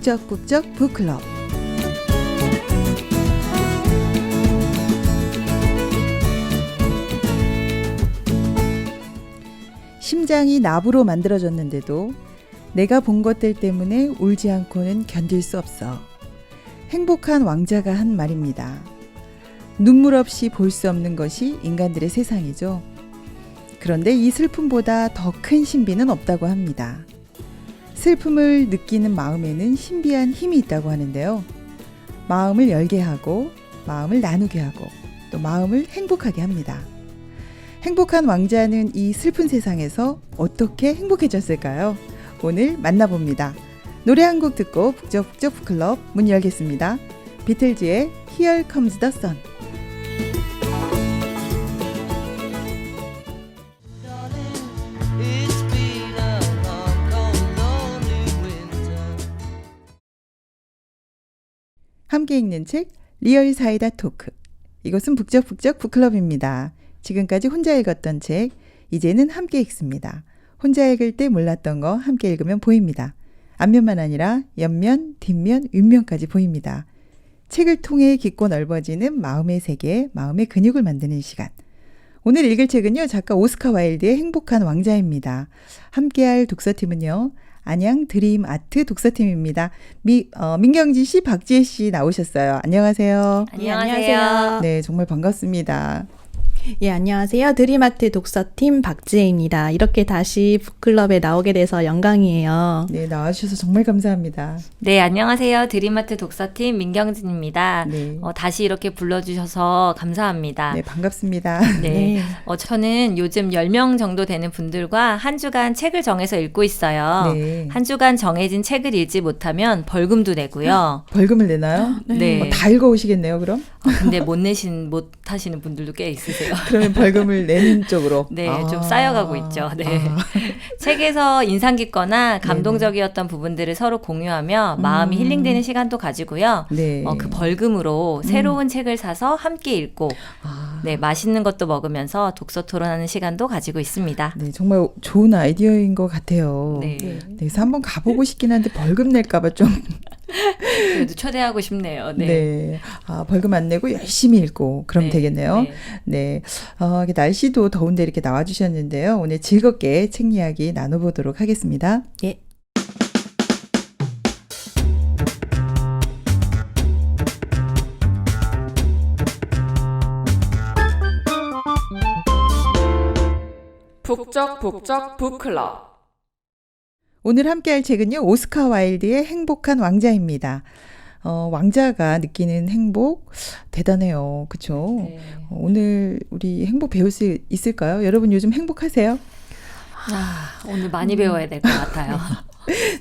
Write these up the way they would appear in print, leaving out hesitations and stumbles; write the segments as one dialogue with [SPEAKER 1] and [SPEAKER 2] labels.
[SPEAKER 1] 북적북적 북클럽. 심장이 나부로 만들어졌는데도 내가 본 것들 때문에 울지 않고는 견딜 수 없어. 행복한 왕자가 한 말입니다. 눈물 없이 볼 수 없는 것이 인간들의 세상이죠. 그런데 이 슬픔보다 더 큰 신비는 없다고 합니다. 슬픔을 느끼는 마음에는 신비한 힘이 있다고 하는데요. 마음을 열게 하고, 마음을 나누게 하고, 또 마음을 행복하게 합니다. 행복한 왕자는 이 슬픈 세상에서 어떻게 행복해졌을까요? 오늘 만나봅니다. 노래 한 곡 듣고 북적북적 북클럽 문 열겠습니다. 비틀즈의 Here Comes the Sun. 함께 읽는 책 리얼 사이다 토크. 이것은 북적북적 북클럽입니다. 지금까지 혼자 읽었던 책, 이제는 함께 읽습니다. 혼자 읽을 때 몰랐던 거 함께 읽으면 보입니다. 앞면만 아니라 옆면, 뒷면, 윗면까지 보입니다. 책을 통해 깊고 넓어지는 마음의 세계, 마음의 근육을 만드는 시간. 오늘 읽을 책은요, 작가 오스카 와일드의 행복한 왕자입니다. 함께할 독서팀은요, 안양 드림 아트 독서팀입니다. 민경진 씨, 박지혜 씨 나오셨어요. 안녕하세요.
[SPEAKER 2] 안녕하세요.
[SPEAKER 1] 네, 정말 반갑습니다.
[SPEAKER 2] 예, 안녕하세요. 드림아트 독서팀 박지혜입니다. 이렇게 다시 북클럽에 나오게 돼서 영광이에요.
[SPEAKER 1] 네, 나와주셔서 정말 감사합니다.
[SPEAKER 3] 네, 안녕하세요. 드림아트 독서팀 민경진입니다.
[SPEAKER 1] 네.
[SPEAKER 3] 다시 이렇게 불러주셔서 감사합니다.
[SPEAKER 1] 네, 반갑습니다.
[SPEAKER 3] 네. 저는 요즘 10명 정도 되는 분들과 한 주간 책을 정해서 읽고 있어요.
[SPEAKER 1] 네.
[SPEAKER 3] 한 주간 정해진 책을 읽지 못하면 벌금도 내고요.
[SPEAKER 1] 벌금을 내나요?
[SPEAKER 3] 네.
[SPEAKER 1] 다 읽어오시겠네요, 그럼?
[SPEAKER 3] 근데 못 하시는 분들도 꽤 있으세요.
[SPEAKER 1] 그러면 벌금을 내는 쪽으로?
[SPEAKER 3] 네, 좀 쌓여가고 있죠. 네. 책에서 인상 깊거나 감동적이었던 부분들을 서로 공유하며 마음이 힐링되는 시간도 가지고요.
[SPEAKER 1] 네.
[SPEAKER 3] 그 벌금으로 새로운 책을 사서 함께 읽고, 네, 맛있는 것도 먹으면서 독서 토론하는 시간도 가지고 있습니다.
[SPEAKER 1] 네, 정말 좋은 아이디어인 것 같아요.
[SPEAKER 3] 네.
[SPEAKER 1] 네, 그래서 한번 가보고 싶긴 한데 벌금 낼까봐 좀.
[SPEAKER 3] 그래도 초대하고 싶네요. 네.
[SPEAKER 1] 네. 벌금 안 내고 열심히 읽고 그러면
[SPEAKER 3] 네.
[SPEAKER 1] 되겠네요.
[SPEAKER 3] 네.
[SPEAKER 1] 네. 날씨도 더운데 이렇게 나와주셨는데요. 오늘 즐겁게 책 이야기 나눠보도록 하겠습니다.
[SPEAKER 2] 예.
[SPEAKER 4] 북적북적 북클럽.
[SPEAKER 1] 오늘 함께할 책은요, 오스카 와일드의 행복한 왕자입니다. 왕자가 느끼는 행복 대단해요. 그렇죠?
[SPEAKER 3] 네.
[SPEAKER 1] 오늘 우리 행복 배울 수 있을까요? 여러분 요즘 행복하세요?
[SPEAKER 3] 오늘 많이 배워야 될 것 같아요.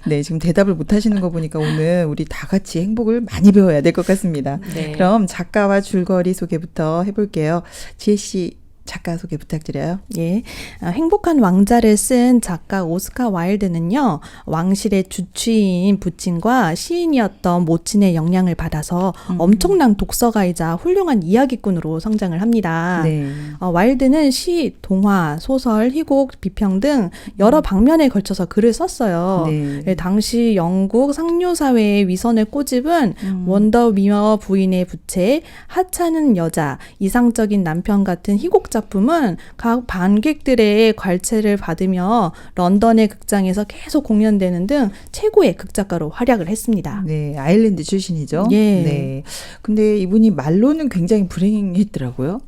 [SPEAKER 1] 네, 지금 대답을 못 하시는 거 보니까 오늘 우리 다 같이 행복을 많이 배워야 될 것 같습니다.
[SPEAKER 3] 네.
[SPEAKER 1] 그럼 작가와 줄거리 소개부터 해볼게요. 지혜 씨, 작가 소개 부탁드려요.
[SPEAKER 2] 예. 행복한 왕자를 쓴 작가 오스카 와일드는요, 왕실의 주치인 부친과 시인이었던 모친의 영향을 받아서 엄청난 독서가이자 훌륭한 이야기꾼으로 성장을 합니다.
[SPEAKER 1] 네.
[SPEAKER 2] 와일드는 시, 동화, 소설, 희곡, 비평 등 여러 방면에 걸쳐서 글을 썼어요.
[SPEAKER 1] 네.
[SPEAKER 2] 당시 영국 상류사회의 위선을 꼬집은 원더미어 부인의 부채, 하찮은 여자, 이상적인 남편 같은 희곡 작품은 각 관객들의 관찰을 받으며 런던의 극장에서 계속 공연되는 등 최고의 극작가로 활약을 했습니다.
[SPEAKER 1] 네, 아일랜드 출신이죠.
[SPEAKER 2] 예.
[SPEAKER 1] 네. 근데 이분이 말로는 굉장히 불행했더라고요.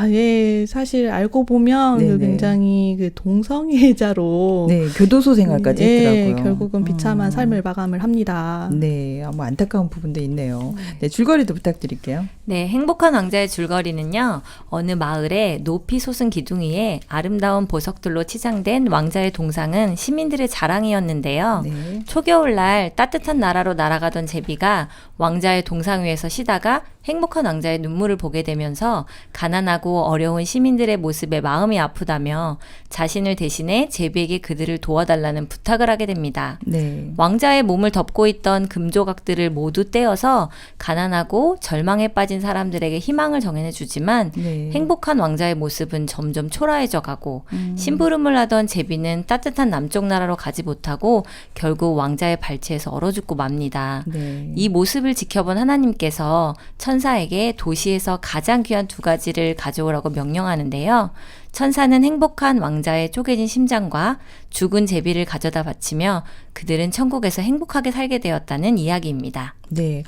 [SPEAKER 2] 예. 사실 알고 보면
[SPEAKER 1] 네네.
[SPEAKER 2] 굉장히 그 동성애자로
[SPEAKER 1] 네, 교도소 생활까지 했더라고요.
[SPEAKER 2] 결국은 비참한 삶을 마감을 합니다.
[SPEAKER 1] 네, 안타까운 부분도 있네요. 네, 줄거리도 부탁드릴게요.
[SPEAKER 3] 네, 행복한 왕자의 줄거리는요, 어느 마을에 높이 솟은 기둥 위에 아름다운 보석들로 치장된 왕자의 동상은 시민들의 자랑이었는데요.
[SPEAKER 1] 네.
[SPEAKER 3] 초겨울날 따뜻한 나라로 날아가던 제비가 왕자의 동상 위에서 쉬다가 행복한 왕자의 눈물을 보게 되면서 가난하고 어려운 시민들의 모습에 마음이 아프다며 자신을 대신해 제비에게 그들을 도와달라는 부탁을 하게 됩니다.
[SPEAKER 1] 네.
[SPEAKER 3] 왕자의 몸을 덮고 있던 금조각들을 모두 떼어서 가난하고 절망에 빠진 사람들에게 희망을 정해 주지만
[SPEAKER 1] 네.
[SPEAKER 3] 행복한 왕자의 모습은 점점 초라해져 가고 심부름을 하던 제비는 따뜻한 남쪽 나라로 가지 못하고 결국 왕자의 발치에서 얼어 죽고 맙니다.
[SPEAKER 1] 네.
[SPEAKER 3] 이 모습을 지켜본 하나님께서 천사에게 도시에서 가장 귀한 2가지를 가져오라고 명령하는데요. 천사는 행복한 왕자의 쪼개진 심장과 죽은 제비를 가져다 바치며 그들은 천국에서 행복하게 살게 되었다는 이야기입니다.
[SPEAKER 1] 네.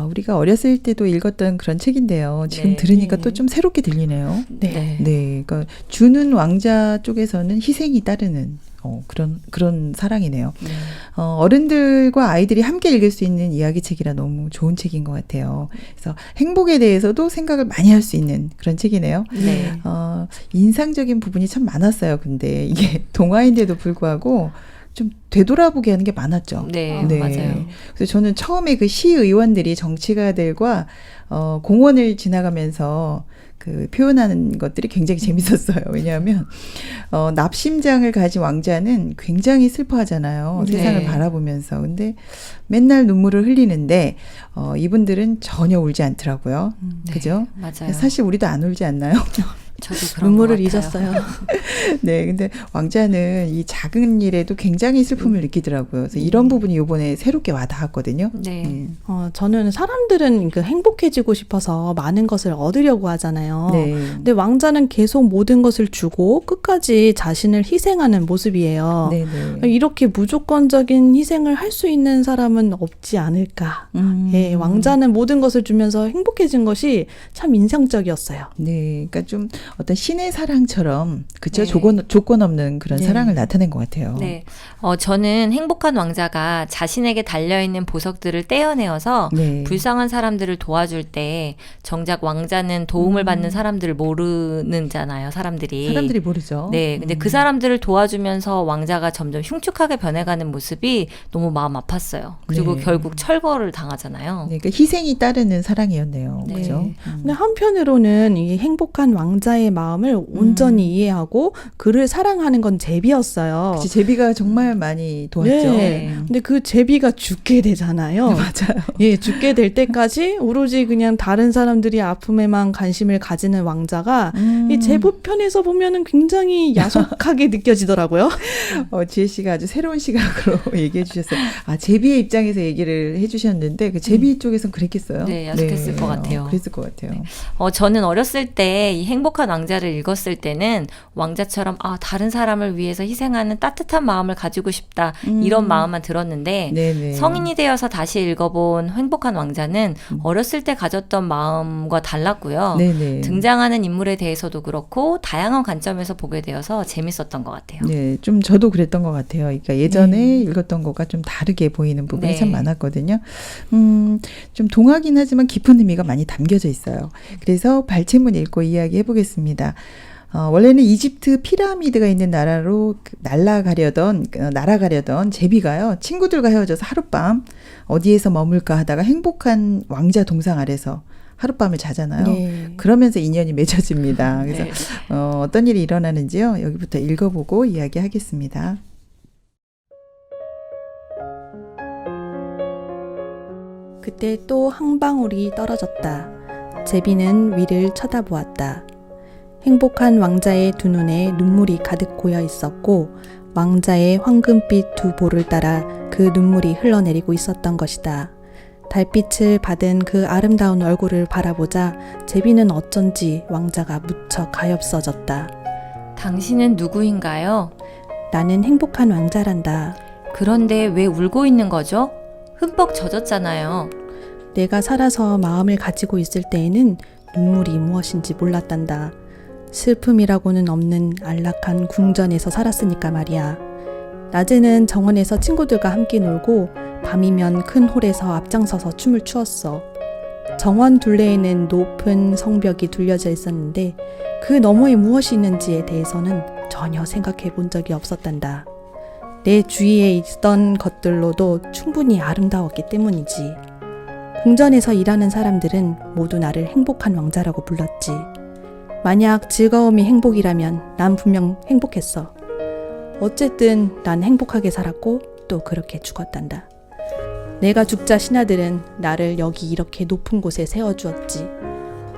[SPEAKER 1] 우리가 어렸을 때도 읽었던 그런 책인데요. 지금
[SPEAKER 3] 네.
[SPEAKER 1] 들으니까 또 좀 새롭게 들리네요.
[SPEAKER 2] 네.
[SPEAKER 1] 네. 그러니까 주는 왕자 쪽에서는 희생이 따르는 그런 사랑이네요. 어른들과 아이들이 함께 읽을 수 있는 이야기책이라 너무 좋은 책인 것 같아요. 그래서 행복에 대해서도 생각을 많이 할 수 있는 그런 책이네요.
[SPEAKER 3] 네.
[SPEAKER 1] 인상적인 부분이 참 많았어요. 근데 이게 동화인데도 불구하고 좀 되돌아보게 하는 게 많았죠.
[SPEAKER 3] 네, 맞아요.
[SPEAKER 1] 그래서 저는 처음에 그 시의원들이 정치가들과 공원을 지나가면서 그 표현하는 것들이 굉장히 재밌었어요. 왜냐하면 납심장을 가진 왕자는 굉장히 슬퍼하잖아요.
[SPEAKER 3] 네.
[SPEAKER 1] 세상을 바라보면서. 근데 맨날 눈물을 흘리는데 이분들은 전혀 울지 않더라고요.
[SPEAKER 3] 네,
[SPEAKER 1] 그죠?
[SPEAKER 3] 맞아요.
[SPEAKER 1] 사실 우리도 안 울지 않나요?
[SPEAKER 3] 저도 그런
[SPEAKER 2] 눈물을
[SPEAKER 3] 것 같아요.
[SPEAKER 2] 잊었어요.
[SPEAKER 1] 네, 근데 왕자는 이 작은 일에도 굉장히 슬픔을 느끼더라고요. 그래서 이런 부분이 이번에 새롭게 와닿았거든요.
[SPEAKER 3] 네.
[SPEAKER 2] 저는 사람들은 그 행복해지고 싶어서 많은 것을 얻으려고 하잖아요.
[SPEAKER 1] 네.
[SPEAKER 2] 근데 왕자는 계속 모든 것을 주고 끝까지 자신을 희생하는 모습이에요.
[SPEAKER 1] 네, 네.
[SPEAKER 2] 이렇게 무조건적인 희생을 할 수 있는 사람은 없지 않을까. 예, 왕자는 모든 것을 주면서 행복해진 것이 참 인상적이었어요.
[SPEAKER 1] 네, 그러니까 좀 어떤 신의 사랑처럼 그쵸?
[SPEAKER 3] 네.
[SPEAKER 1] 조건 없는 그런
[SPEAKER 2] 네.
[SPEAKER 1] 사랑을 나타낸 것 같아요.
[SPEAKER 3] 네. 저는 행복한 왕자가 자신에게 달려있는 보석들을 떼어내어서
[SPEAKER 1] 네.
[SPEAKER 3] 불쌍한 사람들을 도와줄 때 정작 왕자는 도움을 받는 사람들을 모르는잖아요, 사람들이
[SPEAKER 1] 모르죠.
[SPEAKER 3] 네, 근데 그 사람들을 도와주면서 왕자가 점점 흉측하게 변해가는 모습이 너무 마음 아팠어요. 그리고
[SPEAKER 1] 네.
[SPEAKER 3] 결국 철거를 당하잖아요.
[SPEAKER 1] 네, 그러니까 희생이 따르는 사랑이었네요.
[SPEAKER 3] 네.
[SPEAKER 1] 그죠?
[SPEAKER 2] 근데 한편으로는 이 행복한 왕자의 마음을 온전히 이해하고 그를 사랑하는 건 제비였어요.
[SPEAKER 1] 그치, 제비가 정말 많이 도왔죠.
[SPEAKER 2] 네. 근데 그 제비가 죽게 되잖아요.
[SPEAKER 1] 맞아요.
[SPEAKER 2] 예, 죽게 될 때까지 오로지 그냥 다른 사람들이 아픔에만 관심을 가지는 왕자가 이 제부편에서 보면은 굉장히 야속하게 느껴지더라고요.
[SPEAKER 1] 지혜 씨가 아주 새로운 시각으로 얘기해 주셨어요. 제비의 입장에서 얘기를 해 주셨는데 그 제비 쪽에선 그랬겠어요.
[SPEAKER 3] 네, 야속했을 것 같아요.
[SPEAKER 1] 그랬을 것 같아요.
[SPEAKER 3] 저는 어렸을 때 이 행복한 왕자를 읽었을 때는 왕자처럼 다른 사람을 위해서 희생하는 따뜻한 마음을 가지고 싶다 이런 마음만 들었는데
[SPEAKER 1] 네네.
[SPEAKER 3] 성인이 되어서 다시 읽어본 행복한 왕자는 어렸을 때 가졌던 마음과 달랐고요.
[SPEAKER 1] 네네.
[SPEAKER 3] 등장하는 인물에 대해서도 그렇고 다양한 관점에서 보게 되어서 재밌었던 것 같아요.
[SPEAKER 1] 네, 좀 저도 그랬던 것 같아요. 그러니까 예전에 읽었던 것과 좀 다르게 보이는 부분이
[SPEAKER 3] 네.
[SPEAKER 1] 참 많았거든요. 좀 동화긴 하지만 깊은 의미가 많이 담겨져 있어요. 그래서 발췌문 읽고 이야기해 보겠습니다. 원래는 이집트 피라미드가 있는 나라로 날아가려던 제비가요. 친구들과 헤어져서 하룻밤 어디에서 머물까 하다가 행복한 왕자 동상 아래서 하룻밤을 자잖아요.
[SPEAKER 2] 네.
[SPEAKER 1] 그러면서 인연이 맺어집니다. 그래서
[SPEAKER 3] 네.
[SPEAKER 1] 어떤 일이 일어나는지요. 여기부터 읽어보고 이야기하겠습니다.
[SPEAKER 2] 그때 또 한 방울이 떨어졌다. 제비는 위를 쳐다보았다. 행복한 왕자의 두 눈에 눈물이 가득 고여 있었고 왕자의 황금빛 두 볼을 따라 그 눈물이 흘러내리고 있었던 것이다. 달빛을 받은 그 아름다운 얼굴을 바라보자 제비는 어쩐지 왕자가 무척 가엾어졌다.
[SPEAKER 3] 당신은 누구인가요?
[SPEAKER 2] 나는 행복한 왕자란다.
[SPEAKER 3] 그런데 왜 울고 있는 거죠? 흠뻑 젖었잖아요.
[SPEAKER 2] 내가 살아서 마음을 가지고 있을 때에는 눈물이 무엇인지 몰랐단다. 슬픔이라고는 없는 안락한 궁전에서 살았으니까 말이야. 낮에는 정원에서 친구들과 함께 놀고 밤이면 큰 홀에서 앞장서서 춤을 추었어. 정원 둘레에는 높은 성벽이 둘려져 있었는데 그 너머에 무엇이 있는지에 대해서는 전혀 생각해 본 적이 없었단다. 내 주위에 있던 것들로도 충분히 아름다웠기 때문이지. 궁전에서 일하는 사람들은 모두 나를 행복한 왕자라고 불렀지. 만약 즐거움이 행복이라면 난 분명 행복했어. 어쨌든 난 행복하게 살았고 또 그렇게 죽었단다. 내가 죽자 신하들은 나를 여기 이렇게 높은 곳에 세워주었지.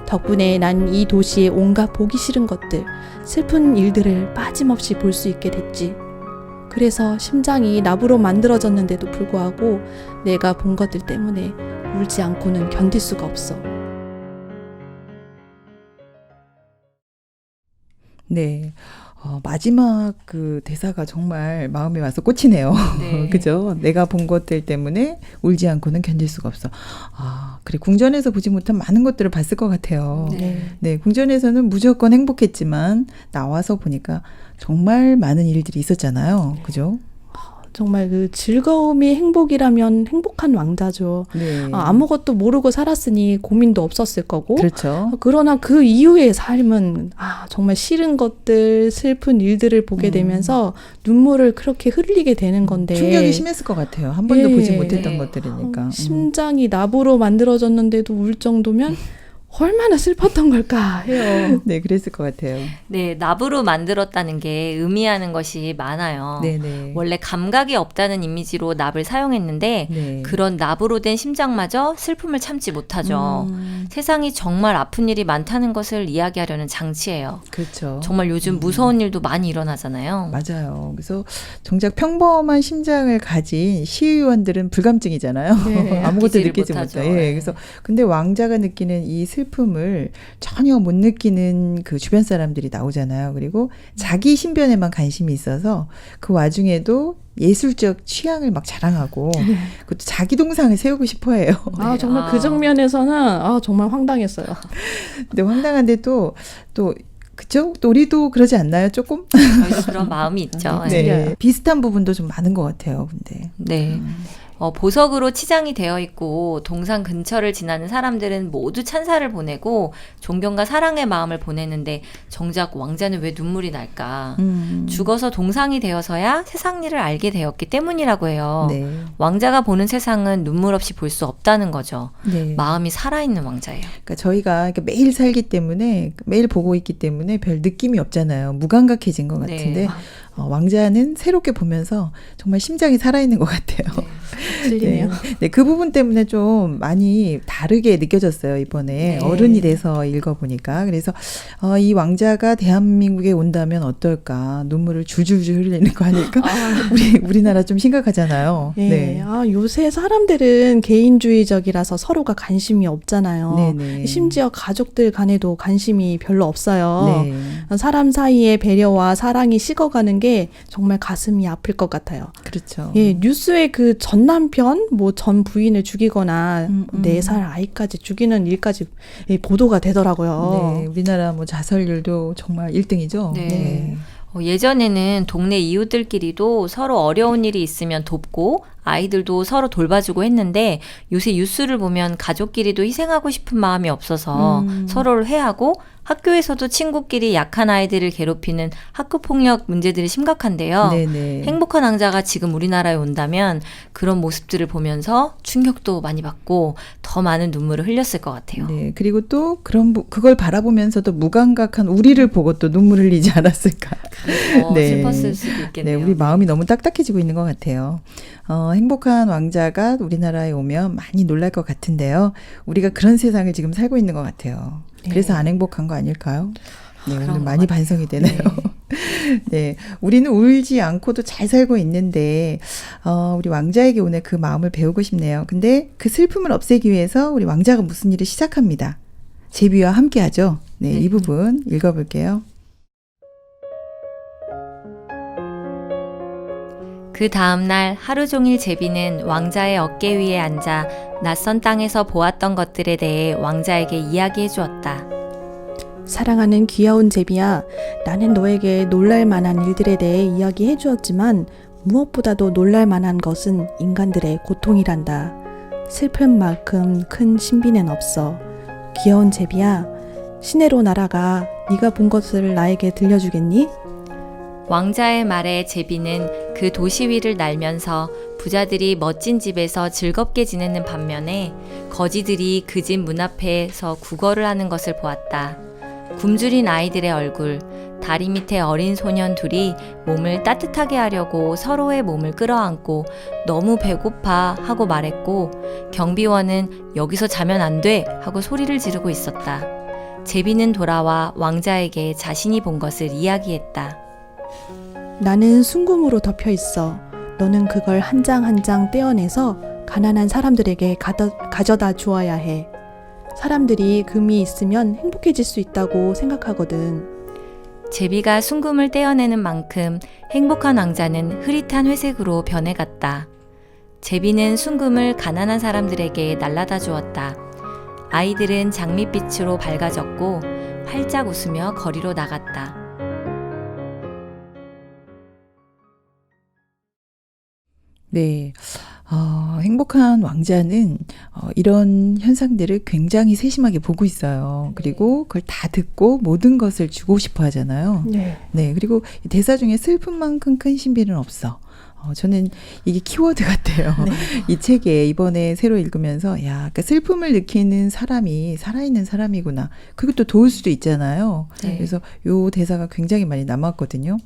[SPEAKER 2] 덕분에 난 이 도시의 온갖 보기 싫은 것들, 슬픈 일들을 빠짐없이 볼 수 있게 됐지. 그래서 심장이 나부로 만들어졌는데도 불구하고 내가 본 것들 때문에 울지 않고는 견딜 수가 없어.
[SPEAKER 1] 네. 마지막 그 대사가 정말 마음에 와서 꽂히네요.
[SPEAKER 3] 네.
[SPEAKER 1] 그죠? 내가 본 것들 때문에 울지 않고는 견딜 수가 없어. 그래. 궁전에서 보지 못한 많은 것들을 봤을 것 같아요. 네. 궁전에서는 무조건 행복했지만 나와서 보니까 정말 많은 일들이 있었잖아요. 그죠?
[SPEAKER 2] 정말 그 즐거움이 행복이라면 행복한 왕자죠.
[SPEAKER 1] 네.
[SPEAKER 2] 아무것도 모르고 살았으니 고민도 없었을 거고.
[SPEAKER 1] 그렇죠.
[SPEAKER 2] 그러나 그 이후의 삶은 정말 싫은 것들, 슬픈 일들을 보게 되면서 눈물을 그렇게 흘리게 되는 건데.
[SPEAKER 1] 충격이 심했을 것 같아요. 한 번도
[SPEAKER 2] 네.
[SPEAKER 1] 보지 못했던
[SPEAKER 3] 네.
[SPEAKER 1] 것들이니까.
[SPEAKER 2] 심장이 나부로 만들어졌는데도 울 정도면 얼마나 슬펐던 걸까 해요.
[SPEAKER 1] 네, 그랬을 것 같아요.
[SPEAKER 3] 네, 납으로 만들었다는 게 의미하는 것이 많아요.
[SPEAKER 1] 네네.
[SPEAKER 3] 원래 감각이 없다는 이미지로 납을 사용했는데
[SPEAKER 1] 네.
[SPEAKER 3] 그런 납으로 된 심장마저 슬픔을 참지 못하죠. 세상이 정말 아픈 일이 많다는 것을 이야기하려는 장치예요.
[SPEAKER 1] 그렇죠.
[SPEAKER 3] 정말 요즘 무서운 일도 많이 일어나잖아요.
[SPEAKER 1] 맞아요. 그래서 정작 평범한 심장을 가진 시의원들은 불감증이잖아요.
[SPEAKER 2] 네.
[SPEAKER 1] 아무것도
[SPEAKER 3] 느끼지를
[SPEAKER 1] 느끼지
[SPEAKER 3] 못하죠.
[SPEAKER 1] 못해. 예.
[SPEAKER 3] 네.
[SPEAKER 1] 그래서 근데 왕자가 느끼는 이 슬픔을 전혀 못 느끼는 그 주변 사람들이 나오잖아요. 그리고 자기 신변에만 관심이 있어서 그 와중에도 예술적 취향을 막 자랑하고 그것도 자기 동상을 세우고 싶어해요.
[SPEAKER 2] 정말 그 장면에서는 정말 황당했어요.
[SPEAKER 1] 근데 황당한데 또 그쵸? 또 우리도 그러지 않나요? 조금?
[SPEAKER 3] 저희도 그런 마음이 있죠.
[SPEAKER 1] 네.
[SPEAKER 2] 틀려요.
[SPEAKER 1] 비슷한 부분도 좀 많은 것 같아요. 근데.
[SPEAKER 3] 네. 보석으로 치장이 되어 있고 동상 근처를 지나는 사람들은 모두 찬사를 보내고 존경과 사랑의 마음을 보내는데 정작 왕자는 왜 눈물이 날까? 죽어서 동상이 되어서야 세상 일을 알게 되었기 때문이라고 해요.
[SPEAKER 1] 네.
[SPEAKER 3] 왕자가 보는 세상은 눈물 없이 볼 수 없다는 거죠.
[SPEAKER 1] 네.
[SPEAKER 3] 마음이 살아있는 왕자예요.
[SPEAKER 1] 그러니까 저희가 이렇게 매일 살기 때문에 매일 보고 있기 때문에 별 느낌이 없잖아요. 무감각해진 것 같은데
[SPEAKER 3] 네.
[SPEAKER 1] 왕자는 새롭게 보면서 정말 심장이 살아있는 것 같아요.
[SPEAKER 2] 틀리네요.
[SPEAKER 1] 네, 그 부분 때문에 좀 많이 다르게 느껴졌어요. 이번에
[SPEAKER 3] 네.
[SPEAKER 1] 어른이 돼서 읽어보니까. 그래서 이 왕자가 대한민국에 온다면 어떨까. 눈물을 줄줄줄 흘리는 거 아닐까. 우리나라 좀 심각하잖아요.
[SPEAKER 2] 네. 요새 사람들은 개인주의적이라서 서로가 관심이 없잖아요.
[SPEAKER 1] 네네.
[SPEAKER 2] 심지어 가족들 간에도 관심이 별로 없어요.
[SPEAKER 1] 네.
[SPEAKER 2] 사람 사이의 배려와 사랑이 식어가는 게 정말 가슴이 아플 것 같아요.
[SPEAKER 1] 그렇죠.
[SPEAKER 2] 예, 뉴스에 그 전 남편, 전 부인을 죽이거나 4살 아이까지 죽이는 일까지 보도가 되더라고요.
[SPEAKER 1] 네, 우리나라 자살률도 정말 1등이죠.
[SPEAKER 3] 네. 예전에는 동네 이웃들끼리도 서로 어려운 일이 있으면 돕고 아이들도 서로 돌봐주고 했는데 요새 뉴스를 보면 가족끼리도 희생하고 싶은 마음이 없어서 서로를 해하고 학교에서도 친구끼리 약한 아이들을 괴롭히는 학교폭력 문제들이 심각한데요.
[SPEAKER 1] 네네.
[SPEAKER 3] 행복한 왕자가 지금 우리나라에 온다면 그런 모습들을 보면서 충격도 많이 받고 더 많은 눈물을 흘렸을 것 같아요.
[SPEAKER 1] 네, 그리고 또 그걸 바라보면서도 무감각한 우리를 보고 또 눈물 흘리지 않았을까. 네.
[SPEAKER 3] 슬펐을 수도
[SPEAKER 1] 네,
[SPEAKER 3] 있겠네요.
[SPEAKER 1] 우리 마음이 너무 딱딱해지고 있는 것 같아요. 행복한 왕자가 우리나라에 오면 많이 놀랄 것 같은데요. 우리가 그런 세상을 지금 살고 있는 것 같아요. 그래서 안 행복한 거 아닐까요? 네, 오늘
[SPEAKER 3] 그런
[SPEAKER 1] 많이
[SPEAKER 3] 것
[SPEAKER 1] 반성이 되네요. 네, 우리는 울지 않고도 잘 살고 있는데 우리 왕자에게 오늘 그 마음을 배우고 싶네요. 근데 그 슬픔을 없애기 위해서 우리 왕자가 무슨 일을 시작합니다. 제비와 함께하죠. 네, 이 부분 읽어볼게요.
[SPEAKER 3] 그 다음 날 하루 종일 제비는 왕자의 어깨 위에 앉아 낯선 땅에서 보았던 것들에 대해 왕자에게 이야기해 주었다.
[SPEAKER 2] 사랑하는 귀여운 제비야, 나는 너에게 놀랄 만한 일들에 대해 이야기해 주었지만 무엇보다도 놀랄 만한 것은 인간들의 고통이란다. 슬픈 만큼 큰 신비는 없어. 귀여운 제비야, 시내로 날아가 네가 본 것을 나에게 들려주겠니?
[SPEAKER 3] 왕자의 말에 제비는 그 도시 위를 날면서 부자들이 멋진 집에서 즐겁게 지내는 반면에 거지들이 그 집 문 앞에서 구걸을 하는 것을 보았다. 굶주린 아이들의 얼굴, 다리 밑에 어린 소년 둘이 몸을 따뜻하게 하려고 서로의 몸을 끌어안고 너무 배고파 하고 말했고, 경비원은 여기서 자면 안 돼 하고 소리를 지르고 있었다. 제비는 돌아와 왕자에게 자신이 본 것을 이야기했다.
[SPEAKER 2] 나는 순금으로 덮여 있어. 너는 그걸 한 장 한 장 떼어내서 가난한 사람들에게 가져다 주어야 해. 사람들이 금이 있으면 행복해질 수 있다고 생각하거든.
[SPEAKER 3] 제비가 순금을 떼어내는 만큼 행복한 왕자는 흐릿한 회색으로 변해갔다. 제비는 순금을 가난한 사람들에게 날라다 주었다. 아이들은 장밋빛으로 밝아졌고 활짝 웃으며 거리로 나갔다.
[SPEAKER 1] 네. 행복한 왕자는 이런 현상들을 굉장히 세심하게 보고 있어요. 그리고 그걸 다 듣고 모든 것을 주고 싶어 하잖아요.
[SPEAKER 2] 네.
[SPEAKER 1] 네. 그리고 이 대사 중에 슬픔만큼 큰 신비는 없어. 저는 이게 키워드 같아요.
[SPEAKER 2] 네.
[SPEAKER 1] 이 책에 이번에 새로 읽으면서 그러니까 슬픔을 느끼는 사람이 살아있는 사람이구나. 그리고 또 도울 수도 있잖아요.
[SPEAKER 3] 네.
[SPEAKER 1] 그래서 요 대사가 굉장히 많이 남았거든요.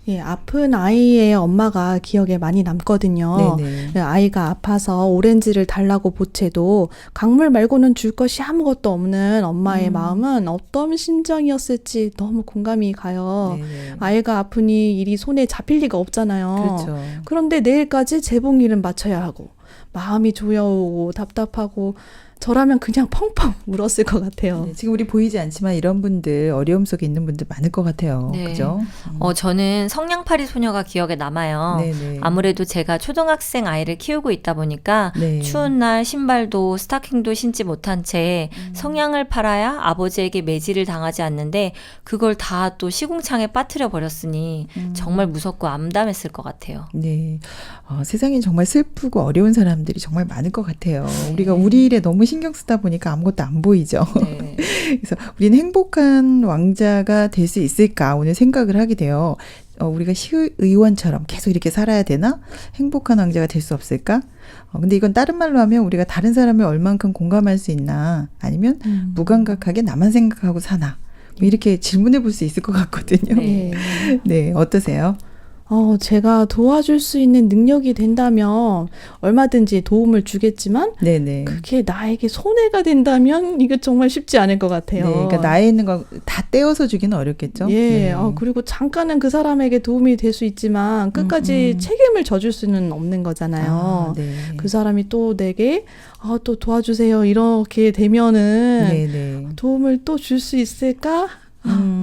[SPEAKER 2] 예, 아픈 아이의 엄마가 기억에 많이 남거든요.
[SPEAKER 1] 네네.
[SPEAKER 2] 아이가 아파서 오렌지를 달라고 보채도 강물 말고는 줄 것이 아무것도 없는 엄마의 마음은 어떤 심정이었을지 너무 공감이 가요.
[SPEAKER 1] 네네.
[SPEAKER 2] 아이가 아프니 일이 손에 잡힐 리가 없잖아요.
[SPEAKER 1] 그렇죠.
[SPEAKER 2] 그런데 내일까지 재봉일은 맞춰야 하고 마음이 조여오고 답답하고 저라면 그냥 펑펑 울었을 것 같아요.
[SPEAKER 1] 네, 지금 우리 보이지 않지만 이런 분들 어려움 속에 있는 분들 많을 것 같아요.
[SPEAKER 3] 네.
[SPEAKER 1] 그죠?
[SPEAKER 3] 저는 성냥팔이 소녀가 기억에 남아요.
[SPEAKER 1] 네네.
[SPEAKER 3] 아무래도 제가 초등학생 아이를 키우고 있다 보니까
[SPEAKER 1] 네.
[SPEAKER 3] 추운 날 신발도 스타킹도 신지 못한 채 성냥을 팔아야 아버지에게 매질을 당하지 않는데 그걸 다 또 시궁창에 빠뜨려 버렸으니 정말 무섭고 암담했을 것 같아요.
[SPEAKER 1] 네. 세상에 정말 슬프고 어려운 사람들이 정말 많을 것 같아요. 우리가 우리 일에 너무 신경 쓰다 보니까 아무것도 안 보이죠.
[SPEAKER 3] 네.
[SPEAKER 1] 그래서 우리는 행복한 왕자가 될 수 있을까 오늘 생각을 하게 돼요. 우리가 시의원처럼 계속 이렇게 살아야 되나? 행복한 왕자가 될 수 없을까? 근데 이건 다른 말로 하면 우리가 다른 사람을 얼만큼 공감할 수 있나? 아니면 무감각하게 나만 생각하고 사나? 뭐 이렇게 질문해 볼 수 있을 것 같거든요.
[SPEAKER 3] 네.
[SPEAKER 1] 네, 어떠세요?
[SPEAKER 2] 제가 도와줄 수 있는 능력이 된다면 얼마든지 도움을 주겠지만
[SPEAKER 1] 네네.
[SPEAKER 2] 그게 나에게 손해가 된다면 이게 정말 쉽지 않을 것 같아요.
[SPEAKER 1] 네, 그러니까 나에 있는 거 다 떼어서 주기는 어렵겠죠.
[SPEAKER 2] 예,
[SPEAKER 1] 네.
[SPEAKER 2] 그리고 잠깐은 그 사람에게 도움이 될 수 있지만 끝까지 책임을 져줄 수는 없는 거잖아요.
[SPEAKER 1] 네.
[SPEAKER 2] 그 사람이 또 내게 또 도와주세요 이렇게 되면은
[SPEAKER 1] 네네.
[SPEAKER 2] 도움을 또 줄 수 있을까?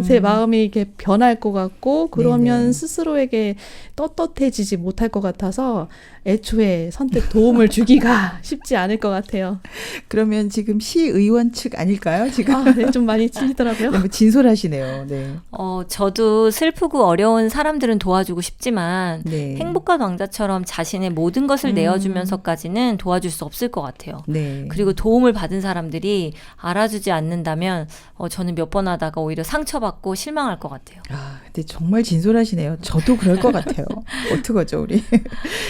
[SPEAKER 2] 제 마음이 이렇게 변할 것 같고 그러면
[SPEAKER 1] 네네.
[SPEAKER 2] 스스로에게 떳떳해지지 못할 것 같아서 애초에 선뜻 도움을 주기가 쉽지 않을 것 같아요.
[SPEAKER 1] 그러면 지금 시의원 측 아닐까요? 지금
[SPEAKER 2] 네, 좀 많이 찔리더라고요.
[SPEAKER 1] 너무 진솔하시네요. 네.
[SPEAKER 3] 저도 슬프고 어려운 사람들은 도와주고 싶지만
[SPEAKER 1] 네.
[SPEAKER 3] 행복한 왕자처럼 자신의 모든 것을 내어주면서까지는 도와줄 수 없을 것 같아요.
[SPEAKER 1] 네.
[SPEAKER 3] 그리고 도움을 받은 사람들이 알아주지 않는다면 저는 몇 번 하다가 오히려 상처받고 실망할 것 같아요.
[SPEAKER 1] 근데 정말 진솔하시네요. 저도 그럴 것 같아요. 어떡하죠, 우리?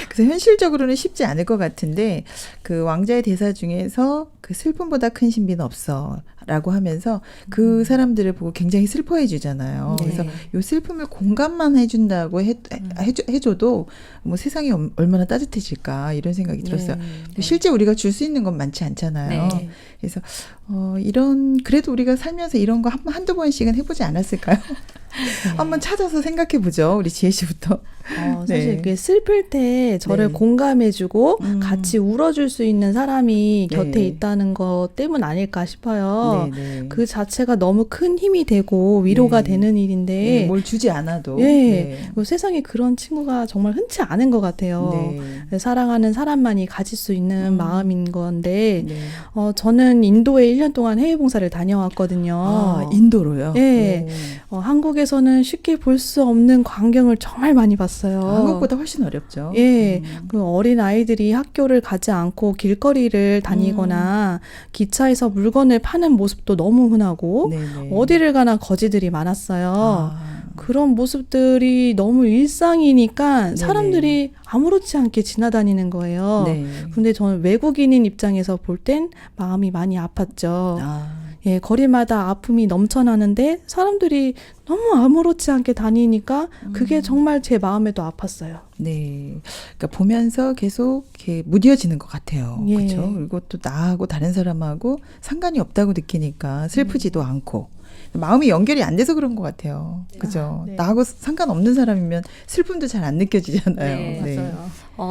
[SPEAKER 1] 그래서 현실적으로는 쉽지 않을 것 같은데, 그 왕자의 대사 중에서 그 슬픔보다 큰 신비는 없어. 라고 하면서 그 사람들을 보고 굉장히 슬퍼해 주잖아요.
[SPEAKER 2] 네.
[SPEAKER 1] 그래서 요 슬픔을 공감만 해준다고 해줘도 뭐 세상이 얼마나 따뜻해질까 이런 생각이 들었어요.
[SPEAKER 2] 네.
[SPEAKER 1] 실제 우리가 줄 수 있는 건 많지 않잖아요.
[SPEAKER 3] 네.
[SPEAKER 1] 그래서 그래도 우리가 살면서 이런 거 한두 번씩은 해보지 않았을까요? 한번 찾아서 생각해 보죠. 우리 지혜 씨부터.
[SPEAKER 2] 사실
[SPEAKER 1] 네.
[SPEAKER 2] 그게 슬플 때 저를
[SPEAKER 1] 네.
[SPEAKER 2] 공감해주고 같이 울어줄 수 있는 사람이 곁에
[SPEAKER 1] 네.
[SPEAKER 2] 있다는 것 때문 아닐까 싶어요.
[SPEAKER 1] 네.
[SPEAKER 2] 그 자체가 너무 큰 힘이 되고 위로가
[SPEAKER 1] 네.
[SPEAKER 2] 되는 일인데
[SPEAKER 1] 네, 뭘 주지 않아도.
[SPEAKER 2] 예,
[SPEAKER 1] 네.
[SPEAKER 2] 그리고 세상에 그런 친구가 정말 흔치 않은 것 같아요.
[SPEAKER 1] 네.
[SPEAKER 2] 사랑하는 사람만이 가질 수 있는 마음인 건데
[SPEAKER 1] 네.
[SPEAKER 2] 저는 인도에 1년 동안 해외 봉사를 다녀왔거든요.
[SPEAKER 1] 인도로요?
[SPEAKER 2] 네. 한국에서는 쉽게 볼 수 없는 광경을 정말 많이 봤어요.
[SPEAKER 1] 한국보다 훨씬 어렵죠.
[SPEAKER 2] 예, 그 어린 아이들이 학교를 가지 않고 길거리를 다니거나 기차에서 물건을 파는 모습도 너무 흔하고
[SPEAKER 1] 네네.
[SPEAKER 2] 어디를 가나 거지들이 많았어요. 그런 모습들이 너무 일상이니까
[SPEAKER 1] 네네.
[SPEAKER 2] 사람들이 아무렇지 않게 지나다니는 거예요.
[SPEAKER 1] 네.
[SPEAKER 2] 근데 저는 외국인인 입장에서 볼 땐 마음이 많이 아팠죠.
[SPEAKER 1] 아,
[SPEAKER 2] 예, 거리마다 아픔이 넘쳐나는데 사람들이 너무 아무렇지 않게 다니니까 그게 정말 제 마음에도 아팠어요.
[SPEAKER 1] 네. 그러니까 보면서 계속 이렇게 무뎌지는 것 같아요.
[SPEAKER 2] 예.
[SPEAKER 1] 그렇죠. 그리고 또 나하고 다른 사람하고 상관이 없다고 느끼니까 슬프지도 않고 마음이 연결이 안 돼서 그런 것 같아요. 그죠?
[SPEAKER 2] 네.
[SPEAKER 1] 나하고 상관없는 사람이면 슬픔도 잘 안 느껴지잖아요.
[SPEAKER 3] 네,
[SPEAKER 2] 맞아요.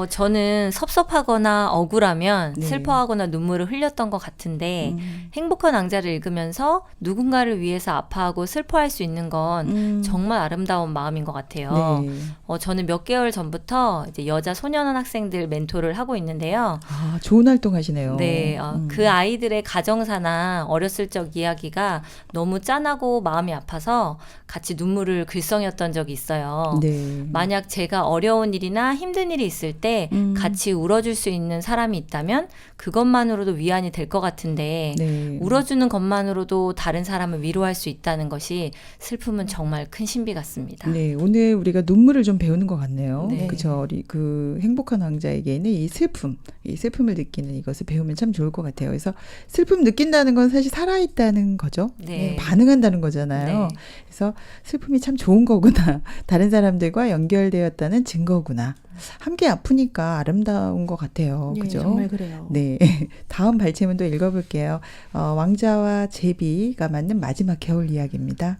[SPEAKER 3] 저는 섭섭하거나 억울하면
[SPEAKER 1] 네.
[SPEAKER 3] 슬퍼하거나 눈물을 흘렸던 것 같은데 행복한 왕자를 읽으면서 누군가를 위해서 아파하고 슬퍼할 수 있는 건 정말 아름다운 마음인 것 같아요.
[SPEAKER 1] 네.
[SPEAKER 3] 저는 몇 개월 전부터 이제 여자 소년원 학생들 멘토를 하고 있는데요.
[SPEAKER 1] 아, 좋은 활동 하시네요.
[SPEAKER 3] 네, 그 아이들의 가정사나 어렸을 적 이야기가 너무 짠하고 마음이 아파서 같이 눈물을 글썽였던 적이 있어요.
[SPEAKER 1] 네.
[SPEAKER 3] 만약 제가 어려운 일이나 힘든 일이 있을 때 같이 울어줄 수 있는 사람이 있다면 그것만으로도 위안이 될 것 같은데
[SPEAKER 1] 네.
[SPEAKER 3] 울어주는 것만으로도 다른 사람을 위로할 수 있다는 것이 슬픔은 정말 큰 신비 같습니다.
[SPEAKER 1] 네, 오늘 우리가 눈물을 좀 배우는 것 같네요.
[SPEAKER 3] 네.
[SPEAKER 1] 그죠? 그 행복한 왕자에게는 이 슬픔을 느끼는 이것을 배우면 참 좋을 것 같아요. 그래서 슬픔 느낀다는 건 사실 살아있다는 거죠.
[SPEAKER 3] 네.
[SPEAKER 1] 반응한다는 거잖아요.
[SPEAKER 3] 네.
[SPEAKER 1] 그래서 슬픔이 참 좋은 거구나. 다른 사람들과 연결되었다는 증거구나. 함께 아프니까 아름다운 것 같아요.
[SPEAKER 2] 예,
[SPEAKER 1] 그죠?
[SPEAKER 2] 정말 그래요.
[SPEAKER 1] 네. 다음 발췌문도 읽어볼게요. 왕자와 제비가 맞는 마지막 겨울 이야기입니다.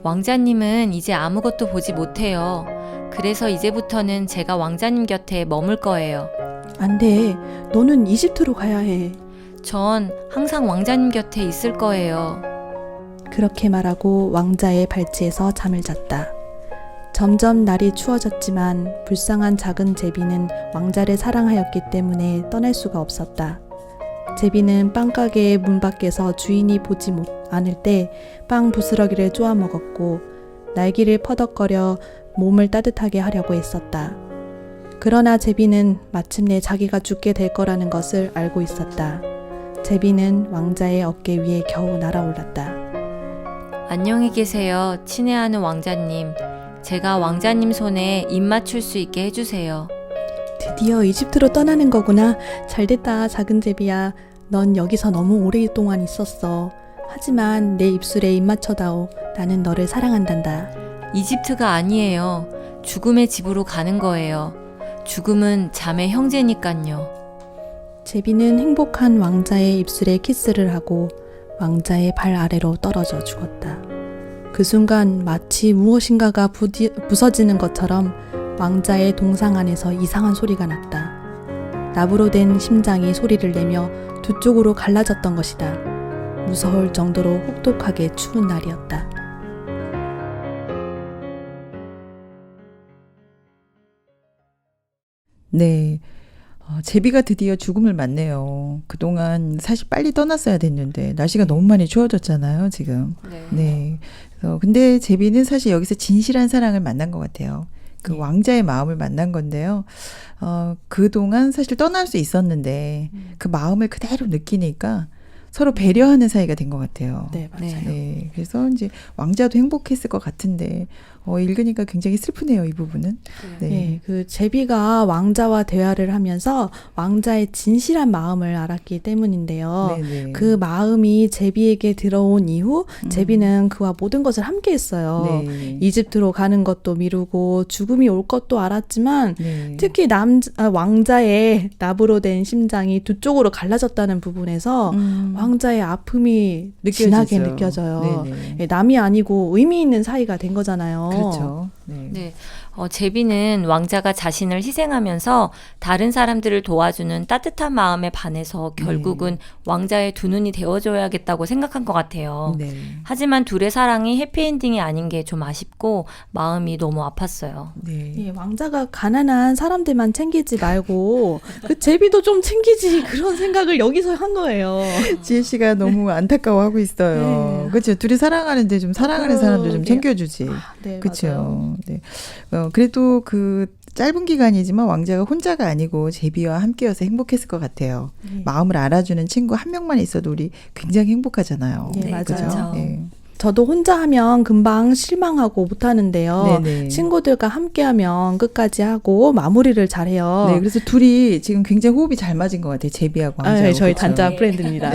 [SPEAKER 3] 왕자님은 이제 아무것도 보지 못해요. 그래서 이제부터는 제가 왕자님 곁에 머물 거예요.
[SPEAKER 2] 안 돼. 너는 이집트로 가야 해.
[SPEAKER 3] 전 항상 왕자님 곁에 있을 거예요.
[SPEAKER 2] 그렇게 말하고 왕자의 발치에서 잠을 잤다. 점점 날이 추워졌지만 불쌍한 작은 제비는 왕자를 사랑하였기 때문에 떠날 수가 없었다. 제비는 빵가게의 문 밖에서 주인이 보지 않을 때 빵 부스러기를 쪼아 먹었고 날개를 퍼덕거려 몸을 따뜻하게 하려고 했었다. 그러나 제비는 마침내 자기가 죽게 될 거라는 것을 알고 있었다. 제비는 왕자의 어깨 위에 겨우 날아올랐다.
[SPEAKER 3] 안녕히 계세요, 친애하는 왕자님. 제가 왕자님 손에 입 맞출 수 있게 해주세요.
[SPEAKER 2] 드디어 이집트로 떠나는 거구나. 잘됐다, 작은 제비야. 넌 여기서 너무 오랫동안 있었어. 하지만 내 입술에 입 맞춰다오. 나는 너를 사랑한단다.
[SPEAKER 3] 이집트가 아니에요. 죽음의 집으로 가는 거예요. 죽음은 자매 형제니깐요.
[SPEAKER 2] 제비는 행복한 왕자의 입술에 키스를 하고 왕자의 발 아래로 떨어져 죽었다. 그 순간 마치 무엇인가가 부서지는 것처럼 왕자의 동상 안에서 이상한 소리가 났다. 나무로 된 심장이 소리를 내며 두 쪽으로 갈라졌던 것이다. 무서울 정도로 혹독하게 추운 날이었다.
[SPEAKER 1] 네. 제비가 드디어 죽음을 맞네요. 그동안 사실 빨리 떠났어야 됐는데 날씨가 너무 많이 추워졌잖아요, 지금. 네. 그래서 근데 제비는 사실 여기서 진실한 사랑을 만난 것 같아요. 그 왕자의 마음을 만난 건데요. 그동안 사실 떠날 수 있었는데 그 마음을 그대로 느끼니까 서로 배려하는 사이가 된 것 같아요.
[SPEAKER 2] 네, 맞아요.
[SPEAKER 1] 네. 그래서 이제 왕자도 행복했을 것 같은데 읽으니까 굉장히 슬프네요, 이 부분은. 네.
[SPEAKER 2] 네, 그 제비가 왕자와 대화를 하면서 왕자의 진실한 마음을 알았기 때문인데요.
[SPEAKER 1] 네네.
[SPEAKER 2] 그 마음이 제비에게 들어온 이후 제비는 그와 모든 것을 함께 했어요.
[SPEAKER 1] 네.
[SPEAKER 2] 이집트로 가는 것도 미루고 죽음이 올 것도 알았지만
[SPEAKER 1] 네.
[SPEAKER 2] 특히 왕자의 나무로 된 심장이 두 쪽으로 갈라졌다는 부분에서 왕자의 아픔이 진하게 느껴져요.
[SPEAKER 1] 네네.
[SPEAKER 2] 예, 남이 아니고 의미 있는 사이가 된 거잖아요.
[SPEAKER 1] 그렇죠. 네.
[SPEAKER 3] 네. 제비는 왕자가 자신을 희생하면서 다른 사람들을 도와주는 따뜻한 마음에 반해서 결국은 왕자의 두 눈이 되어줘야겠다고 생각한 것 같아요.
[SPEAKER 1] 네.
[SPEAKER 3] 하지만 둘의 사랑이 해피엔딩이 아닌 게 좀 아쉽고 마음이 너무 아팠어요.
[SPEAKER 1] 네.
[SPEAKER 2] 예, 왕자가 가난한 사람들만 챙기지 말고 그 제비도 좀 챙기지 그런 생각을 여기서 한 거예요.
[SPEAKER 1] 지혜 씨가 너무 안타까워하고 있어요.
[SPEAKER 2] 네.
[SPEAKER 1] 그렇죠. 둘이 사랑하는데 좀 사랑하는 사람들 좀
[SPEAKER 2] 그러게요.
[SPEAKER 1] 챙겨주지.
[SPEAKER 2] 네, 맞아요.
[SPEAKER 1] 그렇죠. 네. 그래도 그 짧은 기간이지만 왕자가 혼자가 아니고 제비와 함께여서 행복했을 것 같아요. 마음을 알아주는 친구 한 명만 있어도 우리 굉장히 행복하잖아요.
[SPEAKER 2] 네, 맞아요.
[SPEAKER 1] 그죠? 예.
[SPEAKER 2] 저도 혼자 하면 금방 실망하고 못하는데요.
[SPEAKER 1] 네네.
[SPEAKER 2] 친구들과 함께하면 끝까지 하고 마무리를 잘해요.
[SPEAKER 1] 네, 그래서 둘이 지금 굉장히 호흡이 잘 맞은 것 같아요. 제비하고 왕자하고.
[SPEAKER 2] 네, 저희
[SPEAKER 1] 그쵸?
[SPEAKER 2] 단짝 프렌드입니다.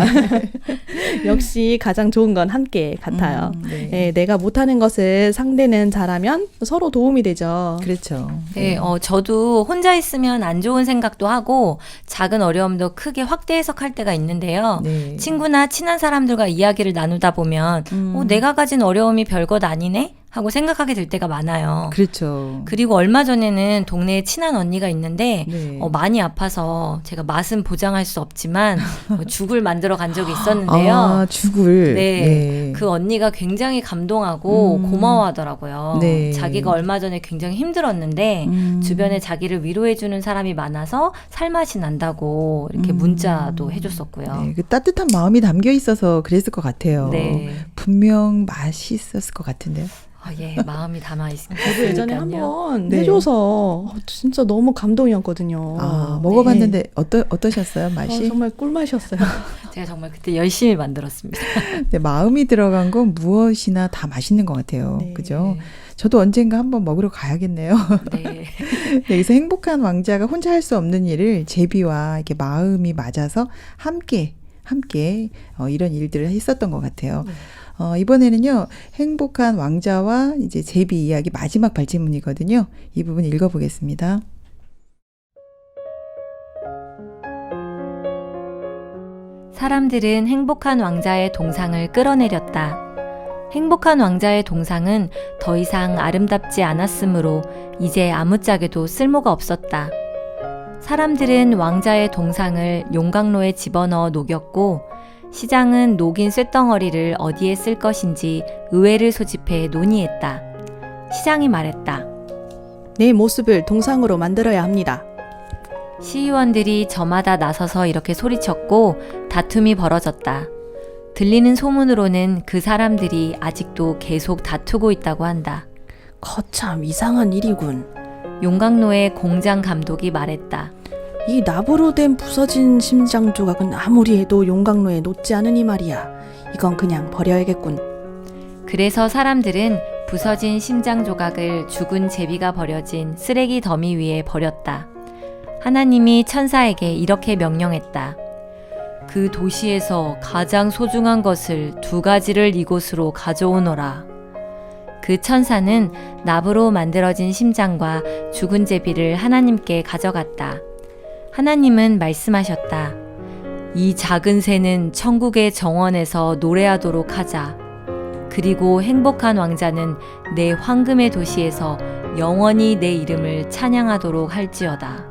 [SPEAKER 2] 역시 가장 좋은 건 함께 같아요.
[SPEAKER 1] 네.
[SPEAKER 2] 네, 내가 못하는 것을 상대는 잘하면 서로 도움이 되죠.
[SPEAKER 1] 그렇죠.
[SPEAKER 3] 네, 저도 혼자 있으면 안 좋은 생각도 하고 작은 어려움도 크게 확대 해석할 때가 있는데요.
[SPEAKER 1] 네.
[SPEAKER 3] 친구나 친한 사람들과 이야기를 나누다 보면 내가 가진 어려움이 별것 아니네? 하고 생각하게 될 때가 많아요.
[SPEAKER 1] 그렇죠.
[SPEAKER 3] 그리고 얼마 전에는 동네에 친한 언니가 있는데
[SPEAKER 1] 네.
[SPEAKER 3] 많이 아파서 제가 맛은 보장할 수 없지만 죽을 만들어 간 적이 있었는데요.
[SPEAKER 1] 아, 죽을.
[SPEAKER 3] 네. 그 언니가 굉장히 감동하고 고마워하더라고요.
[SPEAKER 1] 네.
[SPEAKER 3] 자기가 얼마 전에 굉장히 힘들었는데 주변에 자기를 위로해주는 사람이 많아서 살맛이 난다고 이렇게 문자도 해줬었고요.
[SPEAKER 1] 네, 그 따뜻한 마음이 담겨 있어서 그랬을 것 같아요.
[SPEAKER 3] 네.
[SPEAKER 1] 분명 맛있었을 것 같은데요.
[SPEAKER 3] 예, 마음이 담아있습니다.
[SPEAKER 2] 저도 예전에 한번
[SPEAKER 1] 네.
[SPEAKER 2] 해줘서 진짜 너무 감동이었거든요.
[SPEAKER 1] 아, 먹어봤는데 어떠셨어요? 맛이?
[SPEAKER 2] 정말 꿀맛이었어요.
[SPEAKER 3] 제가 정말 그때 열심히 만들었습니다.
[SPEAKER 1] 네, 마음이 들어간 건 무엇이나 다 맛있는 것 같아요.
[SPEAKER 2] 네.
[SPEAKER 1] 그죠? 저도 언젠가 한번 먹으러 가야겠네요.
[SPEAKER 3] 네.
[SPEAKER 1] 네, 그래서 행복한 왕자가 혼자 할 수 없는 일을 제비와 이렇게 마음이 맞아서 함께 이런 일들을 했었던 것 같아요. 이번에는요, 행복한 왕자와 이제 제비 이야기 마지막 발제문이거든요. 이 부분 읽어보겠습니다.
[SPEAKER 3] 사람들은 행복한 왕자의 동상을 끌어내렸다. 행복한 왕자의 동상은 더 이상 아름답지 않았으므로 이제 아무짝에도 쓸모가 없었다. 사람들은 왕자의 동상을 용광로에 집어넣어 녹였고 시장은 녹인 쇳덩어리를 어디에 쓸 것인지 의회를 소집해 논의했다. 시장이 말했다.
[SPEAKER 2] 내 모습을 동상으로 만들어야 합니다.
[SPEAKER 3] 시의원들이 저마다 나서서 이렇게 소리쳤고 다툼이 벌어졌다. 들리는 소문으로는 그 사람들이 아직도 계속 다투고 있다고 한다.
[SPEAKER 2] 거참 이상한 일이군.
[SPEAKER 3] 용광로의 공장 감독이 말했다.
[SPEAKER 2] 이 나무로 된 부서진 심장 조각은 아무리 해도 용광로에 놓지 않으니 말이야. 이건 그냥 버려야겠군.
[SPEAKER 3] 그래서 사람들은 부서진 심장 조각을 죽은 제비가 버려진 쓰레기 더미 위에 버렸다. 하나님이 천사에게 이렇게 명령했다. 그 도시에서 가장 소중한 것을 2가지를 이곳으로 가져오너라. 그 천사는 나무로 만들어진 심장과 죽은 제비를 하나님께 가져갔다. 하나님은 말씀하셨다. 이 작은 새는 천국의 정원에서 노래하도록 하자. 그리고 행복한 왕자는 내 황금의 도시에서 영원히 내 이름을 찬양하도록 할지어다.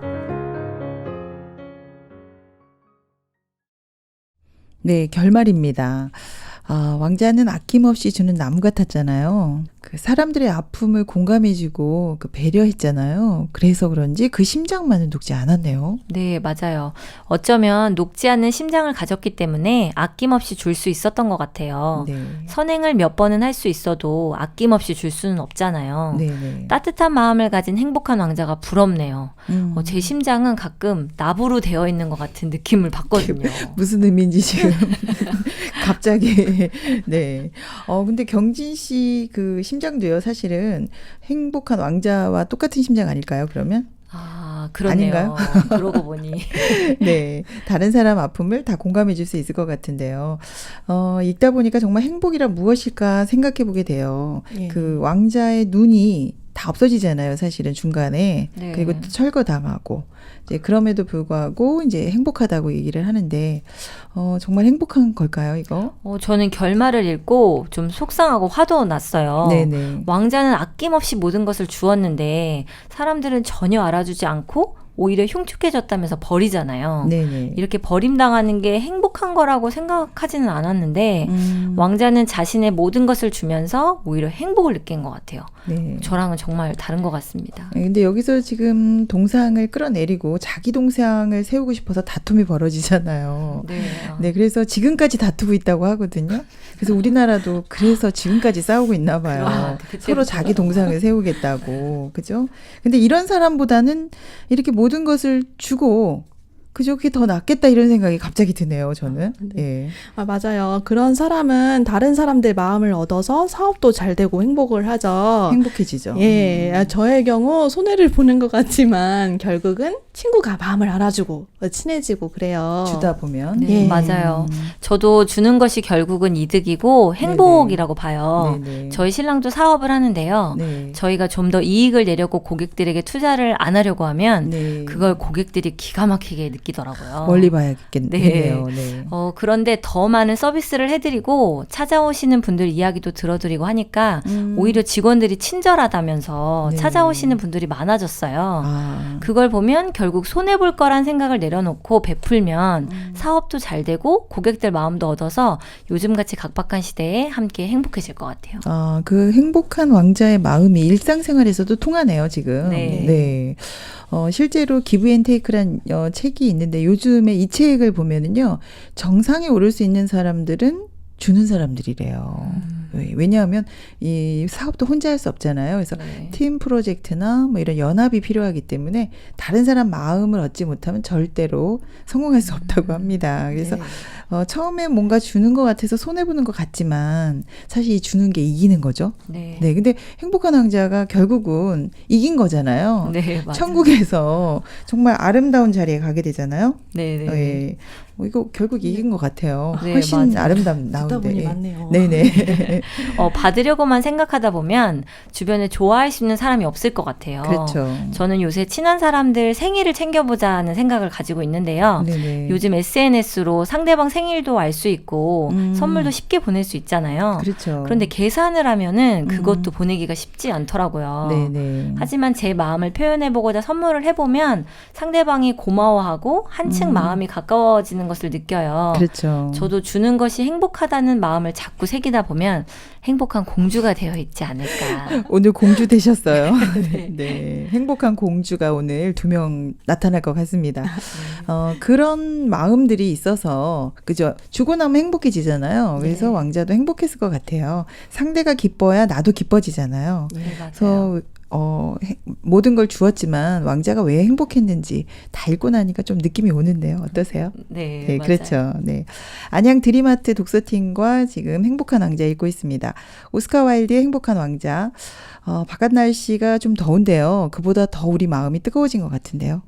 [SPEAKER 1] 네, 결말입니다. 아, 왕자는 아낌없이 주는 나무 같았잖아요. 그 사람들의 아픔을 공감해주고 그 배려했잖아요. 그래서 그런지 그 심장만은 녹지 않았네요.
[SPEAKER 3] 네, 맞아요. 어쩌면 녹지 않는 심장을 가졌기 때문에 아낌없이 줄 수 있었던 것 같아요.
[SPEAKER 1] 네.
[SPEAKER 3] 선행을 몇 번은 할 수 있어도 아낌없이 줄 수는 없잖아요.
[SPEAKER 1] 네.
[SPEAKER 3] 따뜻한 마음을 가진 행복한 왕자가 부럽네요. 제 심장은 가끔 나부로 되어 있는 것 같은 느낌을 받거든요.
[SPEAKER 1] 무슨 의미인지 지금 갑자기 네. 근데 경진 씨 그 심장도요, 사실은 행복한 왕자와 똑같은 심장 아닐까요, 그러면?
[SPEAKER 3] 아, 그러네요.
[SPEAKER 1] 아닌가요?
[SPEAKER 3] 그러고 보니.
[SPEAKER 1] 네. 다른 사람 아픔을 다 공감해 줄 수 있을 것 같은데요. 읽다 보니까 정말 행복이란 무엇일까 생각해 보게 돼요.
[SPEAKER 2] 예.
[SPEAKER 1] 그 왕자의 눈이 다 없어지잖아요, 사실은 중간에.
[SPEAKER 3] 네.
[SPEAKER 1] 그리고 또 철거당하고. 이제 그럼에도 불구하고 이제 행복하다고 얘기를 하는데, 정말 행복한 걸까요, 이거?
[SPEAKER 3] 저는 결말을 읽고 좀 속상하고 화도 났어요.
[SPEAKER 1] 네네.
[SPEAKER 3] 왕자는 아낌없이 모든 것을 주었는데 사람들은 전혀 알아주지 않고 오히려 흉측해졌다면서 버리잖아요.
[SPEAKER 1] 네네.
[SPEAKER 3] 이렇게 버림당하는 게 행복한 거라고 생각하지는 않았는데 왕자는 자신의 모든 것을 주면서 오히려 행복을 느낀 것 같아요.
[SPEAKER 1] 네.
[SPEAKER 3] 저랑은 정말 다른 것 같습니다.
[SPEAKER 1] 근데 여기서 지금 동상을 끌어내리고 자기 동상을 세우고 싶어서 다툼이 벌어지잖아요.
[SPEAKER 3] 네.
[SPEAKER 1] 네, 그래서 지금까지 다투고 있다고 하거든요. 그래서 우리나라도 그래서 지금까지 싸우고 있나 봐요.
[SPEAKER 3] 아, 그때부터.
[SPEAKER 1] 서로 자기 동상을 세우겠다고. 그죠? 근데 이런 사람보다는 이렇게 모든 것을 주고 그죠? 그게 더 낫겠다 이런 생각이 갑자기 드네요, 저는. 예.
[SPEAKER 2] 맞아요. 그런 사람은 다른 사람들 마음을 얻어서 사업도 잘 되고 행복을 하죠.
[SPEAKER 1] 행복해지죠.
[SPEAKER 2] 예, 저의 경우 손해를 보는 것 같지만 결국은 친구가 마음을 알아주고 친해지고 그래요.
[SPEAKER 1] 주다 보면.
[SPEAKER 3] 네,
[SPEAKER 2] 예.
[SPEAKER 3] 맞아요. 저도 주는 것이 결국은 이득이고 행복이라고 봐요.
[SPEAKER 1] 네네.
[SPEAKER 3] 저희 신랑도 사업을 하는데요.
[SPEAKER 1] 네.
[SPEAKER 3] 저희가 좀 더 이익을 내려고 고객들에게 투자를 안 하려고 하면
[SPEAKER 1] 네.
[SPEAKER 3] 그걸 고객들이 기가 막히게 느끼더라고요.
[SPEAKER 1] 멀리 봐야겠네요.
[SPEAKER 3] 네.
[SPEAKER 1] 네.
[SPEAKER 3] 그런데 더 많은 서비스를 해드리고 찾아오시는 분들 이야기도 들어드리고 하니까 오히려 직원들이 친절하다면서
[SPEAKER 1] 네.
[SPEAKER 3] 찾아오시는 분들이 많아졌어요.
[SPEAKER 1] 아.
[SPEAKER 3] 그걸 보면 결국 손해볼 거란 생각을 내려놓고 베풀면 사업도 잘 되고 고객들 마음도 얻어서 요즘같이 각박한 시대에 함께 행복해질 것 같아요.
[SPEAKER 1] 아, 그 행복한 왕자의 마음이 일상생활에서도 통하네요, 지금.
[SPEAKER 3] 네.
[SPEAKER 1] 네. 실제로 기브앤테이크란 책이 있는데 요즘에 이 책을 보면은요, 정상에 오를 수 있는 사람들은 주는 사람들이래요. 왜냐하면 이 사업도 혼자 할 수 없잖아요. 그래서
[SPEAKER 3] 네.
[SPEAKER 1] 팀 프로젝트나 뭐 이런 연합이 필요하기 때문에 다른 사람 마음을 얻지 못하면 절대로 성공할 수 없다고 합니다. 그래서
[SPEAKER 3] 네.
[SPEAKER 1] 처음에 뭔가 주는 것 같아서 손해보는 것 같지만 사실 이 주는 게 이기는 거죠.
[SPEAKER 3] 네.
[SPEAKER 1] 네, 근데 행복한 왕자가 결국은 이긴 거잖아요.
[SPEAKER 3] 네, 맞아요.
[SPEAKER 1] 천국에서 정말 아름다운 자리에 가게 되잖아요.
[SPEAKER 3] 네, 네.
[SPEAKER 1] 예. 이거 결국 이긴 것 같아요.
[SPEAKER 3] 네,
[SPEAKER 1] 훨씬
[SPEAKER 3] 맞아요.
[SPEAKER 1] 아름다운
[SPEAKER 2] 듣다
[SPEAKER 1] 나온데.
[SPEAKER 2] 보니 맞네요.
[SPEAKER 1] 네네.
[SPEAKER 3] 받으려고만 생각하다 보면 주변에 좋아할 수 있는 사람이 없을 것 같아요.
[SPEAKER 1] 그렇죠.
[SPEAKER 3] 저는 요새 친한 사람들 생일을 챙겨보자는 생각을 가지고 있는데요.
[SPEAKER 1] 네네.
[SPEAKER 3] 요즘 SNS로 상대방 생일도 알 수 있고 선물도 쉽게 보낼 수 있잖아요.
[SPEAKER 1] 그렇죠.
[SPEAKER 3] 그런데 계산을 하면은 그것도 보내기가 쉽지 않더라고요.
[SPEAKER 1] 네네.
[SPEAKER 3] 하지만 제 마음을 표현해보고자 선물을 해보면 상대방이 고마워하고 한층 마음이 가까워지는 것을 느껴요.
[SPEAKER 1] 그렇죠.
[SPEAKER 3] 저도 주는 것이 행복하다는 마음을 자꾸 새기다 보면 행복한 공주가 되어 있지 않을까.
[SPEAKER 1] 오늘 공주 되셨어요.
[SPEAKER 3] 네.
[SPEAKER 1] 네. 행복한 공주가 오늘 2명 나타날 것 같습니다. 그런 마음들이 있어서, 그죠? 주고 나면 행복해지잖아요. 그래서
[SPEAKER 3] 네.
[SPEAKER 1] 왕자도 행복했을 것 같아요. 상대가 기뻐야 나도 기뻐지잖아요.
[SPEAKER 3] 네, 맞아요.
[SPEAKER 1] 그래서 모든 걸 주었지만 왕자가 왜 행복했는지 다 읽고 나니까 좀 느낌이 오는데요. 어떠세요?
[SPEAKER 3] 네,
[SPEAKER 1] 네,
[SPEAKER 3] 맞아요.
[SPEAKER 1] 그렇죠. 네. 안양 드림아트 독서팀과 지금 행복한 왕자 읽고 있습니다. 오스카 와일드의 행복한 왕자. 바깥 날씨가 좀 더운데요. 그보다 더 우리 마음이 뜨거워진 것 같은데요.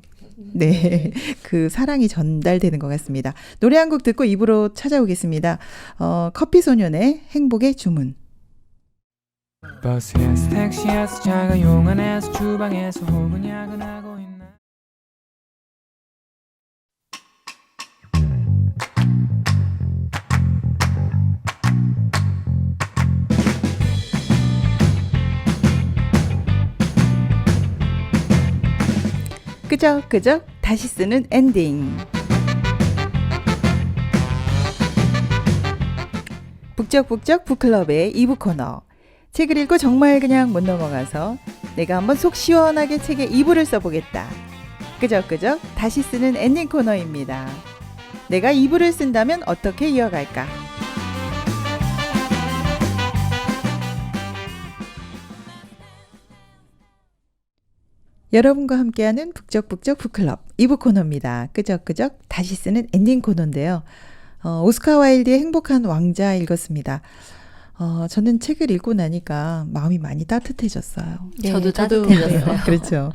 [SPEAKER 1] 네. 그 사랑이 전달되는 것 같습니다. 노래 한 곡 듣고 입으로 찾아오겠습니다. 커피소년의 행복의 주문.
[SPEAKER 5] 버스에서 택시에서 차가 용안에서 주방에서 혹은 야근하고 있나
[SPEAKER 1] 끄적끄적 다시 쓰는 엔딩. 북적북적 북클럽의 2부 코너. 책을 읽고 정말 그냥 못 넘어가서 내가 한번 속 시원하게 책에 2부를 써보겠다. 끄적끄적 다시 쓰는 엔딩 코너입니다. 내가 2부를 쓴다면 어떻게 이어갈까? 여러분과 함께하는 북적북적 북클럽 2부 코너입니다. 끄적끄적 다시 쓰는 엔딩 코너인데요. 오스카 와일드의 행복한 왕자 읽었습니다. 저는 책을 읽고 나니까 마음이 많이 따뜻해졌어요.
[SPEAKER 3] 저도 따뜻해졌어요.
[SPEAKER 1] 네, 그렇죠.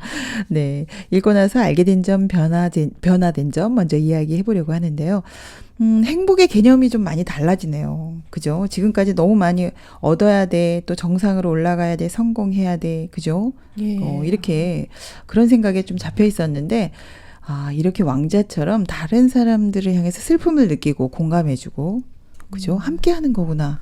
[SPEAKER 1] 네. 읽고 나서 알게 된 점, 변화된 점 먼저 이야기해 보려고 하는데요. 행복의 개념이 좀 많이 달라지네요. 그죠? 지금까지 너무 많이 얻어야 돼, 또 정상으로 올라가야 돼, 성공해야 돼, 그죠?
[SPEAKER 2] 예.
[SPEAKER 1] 이렇게 그런 생각에 좀 잡혀 있었는데, 이렇게 왕자처럼 다른 사람들을 향해서 슬픔을 느끼고 공감해주고, 그죠? 함께 하는 거구나.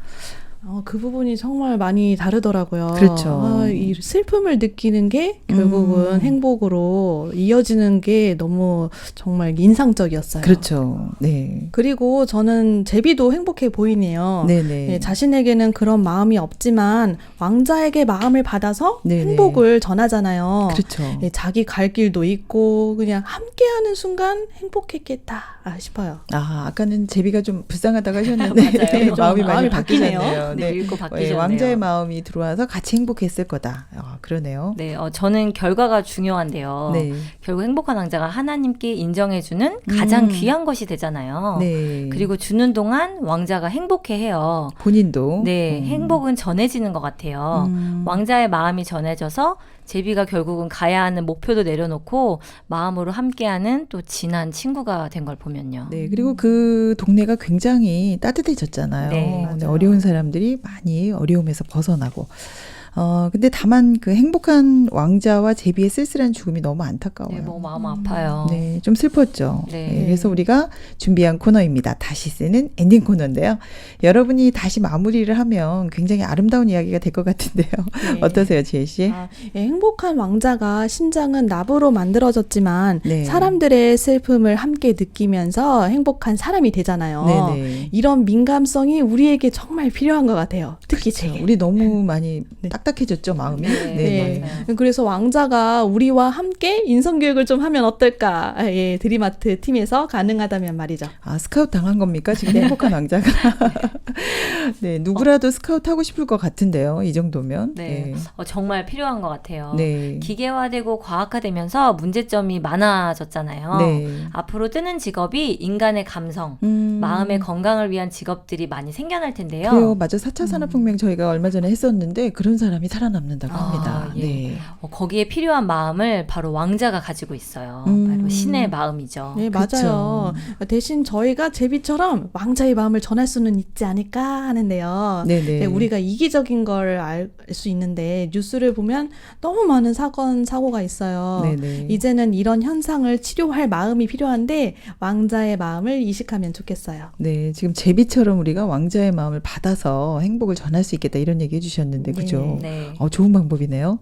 [SPEAKER 2] 그 부분이 정말 많이 다르더라고요.
[SPEAKER 1] 그렇죠.
[SPEAKER 2] 이 슬픔을 느끼는 게 결국은 행복으로 이어지는 게 너무 정말 인상적이었어요.
[SPEAKER 1] 그렇죠. 네.
[SPEAKER 2] 그리고 저는 제비도 행복해 보이네요.
[SPEAKER 1] 네네.
[SPEAKER 2] 예, 자신에게는 그런 마음이 없지만 왕자에게 마음을 받아서
[SPEAKER 1] 네네.
[SPEAKER 2] 행복을 전하잖아요.
[SPEAKER 1] 그렇죠.
[SPEAKER 2] 예, 자기 갈 길도 있고 그냥 함께하는 순간 행복했겠다 싶어요.
[SPEAKER 1] 아까는 제비가 좀 불쌍하다고 하셨는데
[SPEAKER 3] 맞아요.
[SPEAKER 1] 마음이
[SPEAKER 2] 좀
[SPEAKER 1] 많이
[SPEAKER 2] 마음이
[SPEAKER 1] 바뀌네요.
[SPEAKER 2] 바뀌네요.
[SPEAKER 3] 네, 읽고 바뀌셨네요.
[SPEAKER 1] 왕자의 마음이 들어와서 같이 행복했을 거다. 그러네요.
[SPEAKER 3] 네, 저는 결과가 중요한데요.
[SPEAKER 1] 네.
[SPEAKER 3] 결국 행복한 왕자가 하나님께 인정해주는 가장 귀한 것이 되잖아요.
[SPEAKER 1] 네.
[SPEAKER 3] 그리고 주는 동안 왕자가 행복해해요.
[SPEAKER 1] 본인도.
[SPEAKER 3] 네, 행복은 전해지는 것 같아요. 왕자의 마음이 전해져서 제비가 결국은 가야 하는 목표도 내려놓고 마음으로 함께하는 또 진한 친구가 된 걸 보면요.
[SPEAKER 1] 네, 그리고 그 동네가 굉장히 따뜻해졌잖아요.
[SPEAKER 3] 네,
[SPEAKER 1] 근데 어려운 사람들이 많이 어려움에서 벗어나고. 근데 다만 그 행복한 왕자와 제비의 쓸쓸한 죽음이 너무 안타까워요.
[SPEAKER 3] 네, 뭐 마음 아파요.
[SPEAKER 1] 네, 좀 슬펐죠.
[SPEAKER 3] 네.
[SPEAKER 1] 네, 그래서 우리가 준비한 코너입니다. 다시 쓰는 엔딩 코너인데요. 여러분이 다시 마무리를 하면 굉장히 아름다운 이야기가 될 것 같은데요.
[SPEAKER 2] 네.
[SPEAKER 1] 어떠세요, 지혜 씨?
[SPEAKER 2] 예, 행복한 왕자가 신장은 나부로 만들어졌지만
[SPEAKER 1] 네.
[SPEAKER 2] 사람들의 슬픔을 함께 느끼면서 행복한 사람이 되잖아요.
[SPEAKER 1] 네네.
[SPEAKER 2] 이런 민감성이 우리에게 정말 필요한 것 같아요. 특히 제게.
[SPEAKER 1] 우리 너무 많이
[SPEAKER 2] 네.
[SPEAKER 1] 딱딱해졌죠, 마음이.
[SPEAKER 3] 네.
[SPEAKER 2] 네.
[SPEAKER 3] 맞아요.
[SPEAKER 2] 그래서 왕자가 우리와 함께 인성교육을 좀 하면 어떨까? 예, 드림아트 팀에서 가능하다면 말이죠.
[SPEAKER 1] 스카우트 당한 겁니까? 지금 행복한 왕자가. 네, 누구라도 스카우트 하고 싶을 것 같은데요. 이 정도면.
[SPEAKER 3] 네, 정말 필요한 것 같아요.
[SPEAKER 1] 네.
[SPEAKER 3] 기계화되고 과학화되면서 문제점이 많아졌잖아요.
[SPEAKER 1] 네.
[SPEAKER 3] 앞으로 뜨는 직업이 인간의 감성, 마음의 건강을 위한 직업들이 많이 생겨날 텐데요.
[SPEAKER 1] 그래요. 맞아. 4차 산업혁명 저희가 얼마 전에 했었는데 그런 사람이 살아남는다고 합니다.
[SPEAKER 3] 예.
[SPEAKER 1] 네.
[SPEAKER 3] 거기에 필요한 마음을 바로 왕자가 가지고 있어요. 바로 신의 마음이죠.
[SPEAKER 2] 네,
[SPEAKER 1] 그쵸.
[SPEAKER 2] 맞아요. 대신 저희가 제비처럼 왕자의 마음을 전할 수는 있지 않을까 하는데요.
[SPEAKER 1] 네네.
[SPEAKER 2] 네, 우리가 이기적인 걸 알 수 있는데 뉴스를 보면 너무 많은 사고가 있어요.
[SPEAKER 1] 네네.
[SPEAKER 2] 이제는 이런 현상을 치료할 마음이 필요한데 왕자의 마음을 이식하면 좋겠어요.
[SPEAKER 1] 네, 지금 제비처럼 우리가 왕자의 마음을 받아서 행복을 전할 수 있겠다 이런 얘기 해주셨는데, 그죠?
[SPEAKER 3] 네.
[SPEAKER 1] 좋은 방법이네요.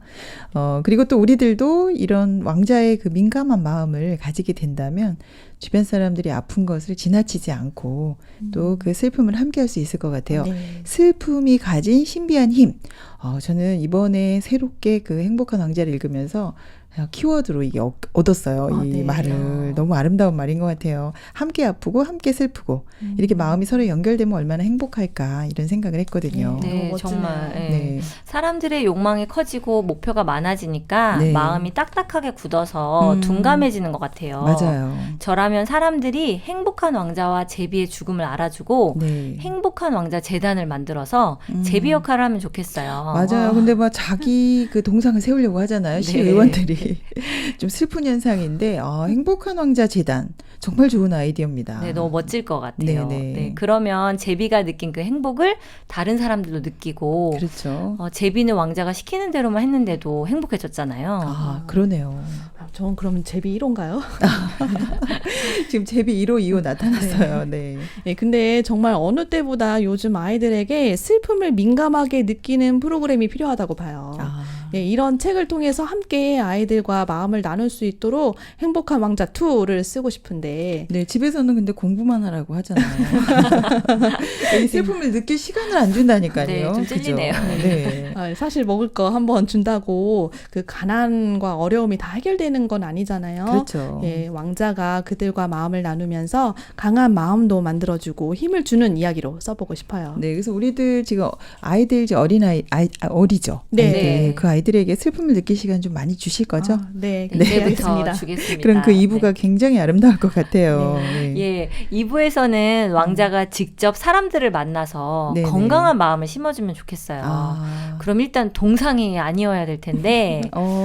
[SPEAKER 1] 그리고 또 우리들도 이런 왕자의 그 민감한 마음을 가지게 된다면 주변 사람들이 아픈 것을 지나치지 않고 또 그 슬픔을 함께 할 수 있을 것 같아요.
[SPEAKER 2] 네.
[SPEAKER 1] 슬픔이 가진 신비한 힘. 저는 이번에 새롭게 그 행복한 왕자를 읽으면서 키워드로 이게 얻었어요. 이
[SPEAKER 2] 네.
[SPEAKER 1] 말을. 너무 아름다운 말인 것 같아요. 함께 아프고 함께 슬프고 이렇게 마음이 서로 연결되면 얼마나 행복할까 이런 생각을 했거든요.
[SPEAKER 3] 네,
[SPEAKER 2] 멋지네요.
[SPEAKER 3] 정말. 예.
[SPEAKER 1] 네.
[SPEAKER 3] 사람들의 욕망이 커지고 목표가 많아지니까
[SPEAKER 1] 네.
[SPEAKER 3] 마음이 딱딱하게 굳어서 둔감해지는 것 같아요.
[SPEAKER 1] 맞아요.
[SPEAKER 3] 저라면 사람들이 행복한 왕자와 제비의 죽음을 알아주고
[SPEAKER 1] 네.
[SPEAKER 3] 행복한 왕자 재단을 만들어서 제비 역할을 하면 좋겠어요.
[SPEAKER 1] 맞아요. 근데 막 자기 그 동상을 세우려고 하잖아요.
[SPEAKER 3] 네.
[SPEAKER 1] 시의원들이. 좀 슬픈 현상인데 행복한 왕자 재단 정말 좋은 아이디어입니다.
[SPEAKER 3] 네, 너무 멋질 것 같아요.
[SPEAKER 1] 네네.
[SPEAKER 3] 네, 그러면 제비가 느낀 그 행복을 다른 사람들도 느끼고
[SPEAKER 1] 그렇죠.
[SPEAKER 3] 제비는 왕자가 시키는 대로만 했는데도 행복해졌잖아요.
[SPEAKER 1] 그러네요.
[SPEAKER 2] 저는 그러면 제비 1호인가요?
[SPEAKER 1] 지금 제비 1호, 2호 나타났어요. 네.
[SPEAKER 2] 네, 근데 정말 어느 때보다 요즘 아이들에게 슬픔을 민감하게 느끼는 프로그램이 필요하다고 봐요. 네, 이런 책을 통해서 함께 아이들과 마음을 나눌 수 있도록 행복한 왕자 2를 쓰고 싶은데
[SPEAKER 1] 네, 집에서는 근데 공부만 하라고 하잖아요. 이 슬픔을 느낄 시간을 안 준다니까요.
[SPEAKER 3] 네, 좀
[SPEAKER 1] 그죠?
[SPEAKER 3] 찔리네요.
[SPEAKER 1] 네.
[SPEAKER 2] 사실 먹을 거 한번 준다고 그 가난과 어려움이 다 해결되는 건 아니잖아요.
[SPEAKER 1] 그렇죠.
[SPEAKER 2] 예, 왕자가 그들과 마음을 나누면서 강한 마음도 만들어주고 힘을 주는 이야기로 써보고 싶어요.
[SPEAKER 1] 네, 그래서 우리들 지금 아이들 이제 어리죠.
[SPEAKER 2] 네.
[SPEAKER 1] 아이들.
[SPEAKER 3] 네.
[SPEAKER 1] 그 아이들에게 슬픔을 느낄 시간 좀 많이 주실 거죠?
[SPEAKER 2] 네,
[SPEAKER 3] 네, 이제부터
[SPEAKER 2] 알겠습니다.
[SPEAKER 3] 주겠습니다.
[SPEAKER 1] 그럼 그 2부가
[SPEAKER 3] 네.
[SPEAKER 1] 굉장히 아름다울 것 같아요. 네.
[SPEAKER 3] 예, 2부에서는 왕자가 직접 사람들을 만나서
[SPEAKER 1] 네네.
[SPEAKER 3] 건강한 마음을 심어주면 좋겠어요. 그럼 일단 동상이 아니어야 될 텐데,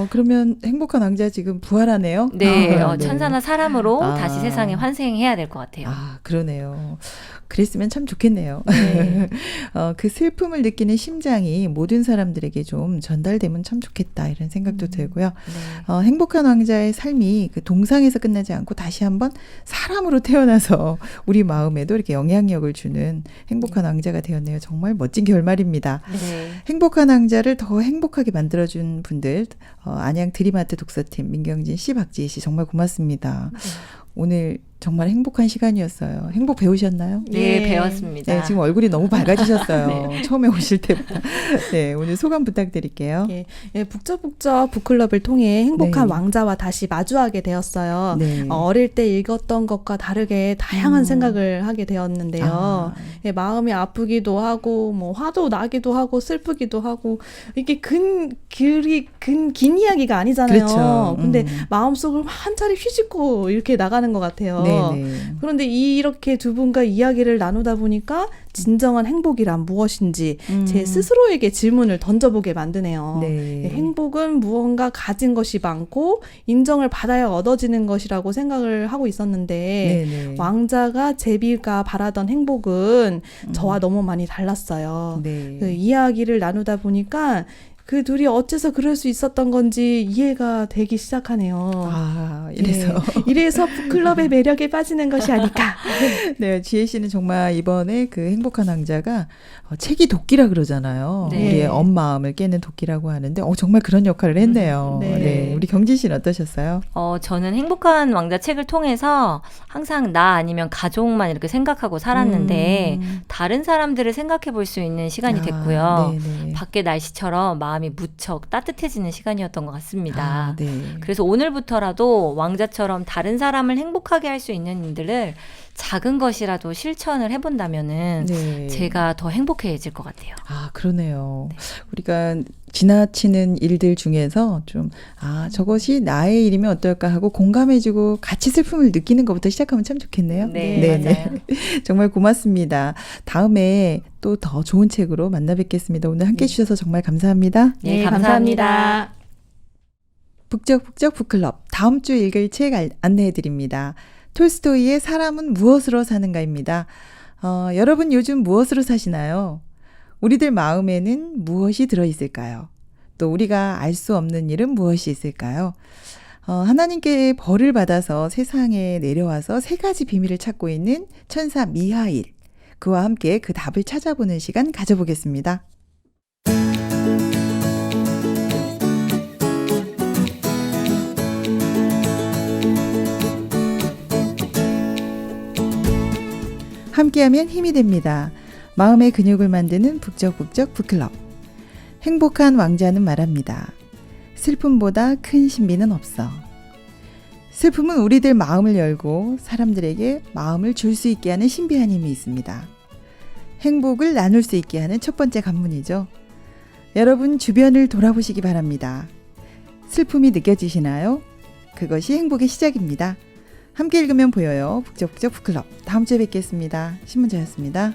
[SPEAKER 1] 그러면 행복한 왕자 지금 부활하네요?
[SPEAKER 3] 네,
[SPEAKER 1] 네.
[SPEAKER 3] 천사나 사람으로
[SPEAKER 1] 아.
[SPEAKER 3] 다시 세상에 환생해야 될 것 같아요.
[SPEAKER 1] 그러네요. 그랬으면 참 좋겠네요.
[SPEAKER 3] 네.
[SPEAKER 1] 그 슬픔을 느끼는 심장이 모든 사람들에게 좀 전달되면 참 좋겠다 이런 생각도 들고요.
[SPEAKER 3] 네.
[SPEAKER 1] 행복한 왕자의 삶이 그 동상에서 끝나지 않고 다시 한번 사람으로 태어나서 우리 마음에도 이렇게 영향력을 주는 행복한 왕자가 되었네요. 정말 멋진 결말입니다.
[SPEAKER 3] 네.
[SPEAKER 1] 행복한 왕자를 더 행복하게 만들어준 분들, 안양 드림아트 독서팀 민경진 씨, 박지희 씨 정말 고맙습니다. 오늘 정말 행복한 시간이었어요. 행복 배우셨나요?
[SPEAKER 3] 네,
[SPEAKER 2] 예.
[SPEAKER 3] 배웠습니다.
[SPEAKER 1] 네, 지금 얼굴이 너무 밝아지셨어요. 처음에 오실 때보다. 네, 오늘 소감 부탁드릴게요.
[SPEAKER 2] 예, 북적북적 북클럽을 통해 행복한
[SPEAKER 1] 네.
[SPEAKER 2] 왕자와 다시 마주하게 되었어요.
[SPEAKER 1] 네.
[SPEAKER 2] 어릴 때 읽었던 것과 다르게 다양한
[SPEAKER 1] 음.
[SPEAKER 2] 생각을 하게 되었는데요.
[SPEAKER 1] 아,
[SPEAKER 2] 예, 마음이 아프기도 하고 뭐 화도 나기도 하고 슬프기도 하고 이게 긴 이야기가 아니잖아요.
[SPEAKER 1] 그렇죠.
[SPEAKER 2] 근데 마음속을 한 차례 휘짓고 이렇게 나가는 것 같아요.
[SPEAKER 1] 네네.
[SPEAKER 2] 그런데 이렇게 두 분과 이야기를 나누다 보니까 진정한 행복이란 무엇인지 제 스스로에게 질문을 던져보게 만드네요.
[SPEAKER 1] 네.
[SPEAKER 2] 행복은 무언가 가진 것이 많고 인정을 받아야 얻어지는 것이라고 생각을 하고 있었는데
[SPEAKER 1] 네네.
[SPEAKER 2] 왕자가 제비가 바라던 행복은 저와 너무 많이 달랐어요.
[SPEAKER 1] 네.
[SPEAKER 2] 그 이야기를 나누다 보니까 그 둘이 어째서 그럴 수 있었던 건지 이해가 되기 시작하네요.
[SPEAKER 1] 아, 이래서.
[SPEAKER 2] 네. 이래서 북클럽의 매력에 빠지는 것이 아닐까.
[SPEAKER 1] 네, 지혜 씨는 정말 이번에 그 행복한 왕자가 책이 도끼라 그러잖아요.
[SPEAKER 3] 네.
[SPEAKER 1] 우리의 엄마음을 깨는 도끼라고 하는데, 정말 그런 역할을 했네요.
[SPEAKER 2] 네.
[SPEAKER 1] 네. 우리 경진 씨는 어떠셨어요?
[SPEAKER 3] 저는 행복한 왕자 책을 통해서 항상 나 아니면 가족만 이렇게 생각하고 살았는데 다른 사람들을 생각해 볼 수 있는 시간이 됐고요.
[SPEAKER 1] 네네.
[SPEAKER 3] 밖에 날씨처럼 마음이 무척 따뜻해지는 시간이었던 것 같습니다.
[SPEAKER 1] 아, 네.
[SPEAKER 3] 그래서 오늘부터라도 왕자처럼 다른 사람을 행복하게 할 수 있는 일들을 작은 것이라도 실천을 해본다면은
[SPEAKER 1] 네.
[SPEAKER 3] 제가 더 행복해질 것 같아요.
[SPEAKER 1] 아, 그러네요. 우리가 지나치는 일들 중에서 좀, 저것이 나의 일이면 어떨까 하고 공감해주고 같이 슬픔을 느끼는 것부터 시작하면 참 좋겠네요.
[SPEAKER 3] 네, 맞아요.
[SPEAKER 1] 정말 고맙습니다. 다음에 또 더 좋은 책으로 만나 뵙겠습니다. 오늘 함께 해주셔서 정말 감사합니다.
[SPEAKER 3] 네, 감사합니다.
[SPEAKER 1] 북적북적 북클럽 다음 주 읽을 책 안내해 드립니다. 톨스토이의 사람은 무엇으로 사는가입니다. 여러분 요즘 무엇으로 사시나요? 우리들 마음에는 무엇이 들어있을까요? 또 우리가 알 수 없는 일은 무엇이 있을까요? 하나님께 벌을 받아서 세상에 내려와서 세 가지 비밀을 찾고 있는 천사 미하일. 그와 함께 그 답을 찾아보는 시간 가져보겠습니다. 함께하면 힘이 됩니다. 마음의 근육을 만드는 북적북적 북클럽. 행복한 왕자는 말합니다. 슬픔보다 큰 신비는 없어. 슬픔은 우리들 마음을 열고 사람들에게 마음을 줄 수 있게 하는 신비한 힘이 있습니다. 행복을 나눌 수 있게 하는 첫 번째 관문이죠. 여러분 주변을 돌아보시기 바랍니다. 슬픔이 느껴지시나요? 그것이 행복의 시작입니다. 함께 읽으면 보여요. 북적북적 북클럽. 다음 주에 뵙겠습니다. 신문자였습니다.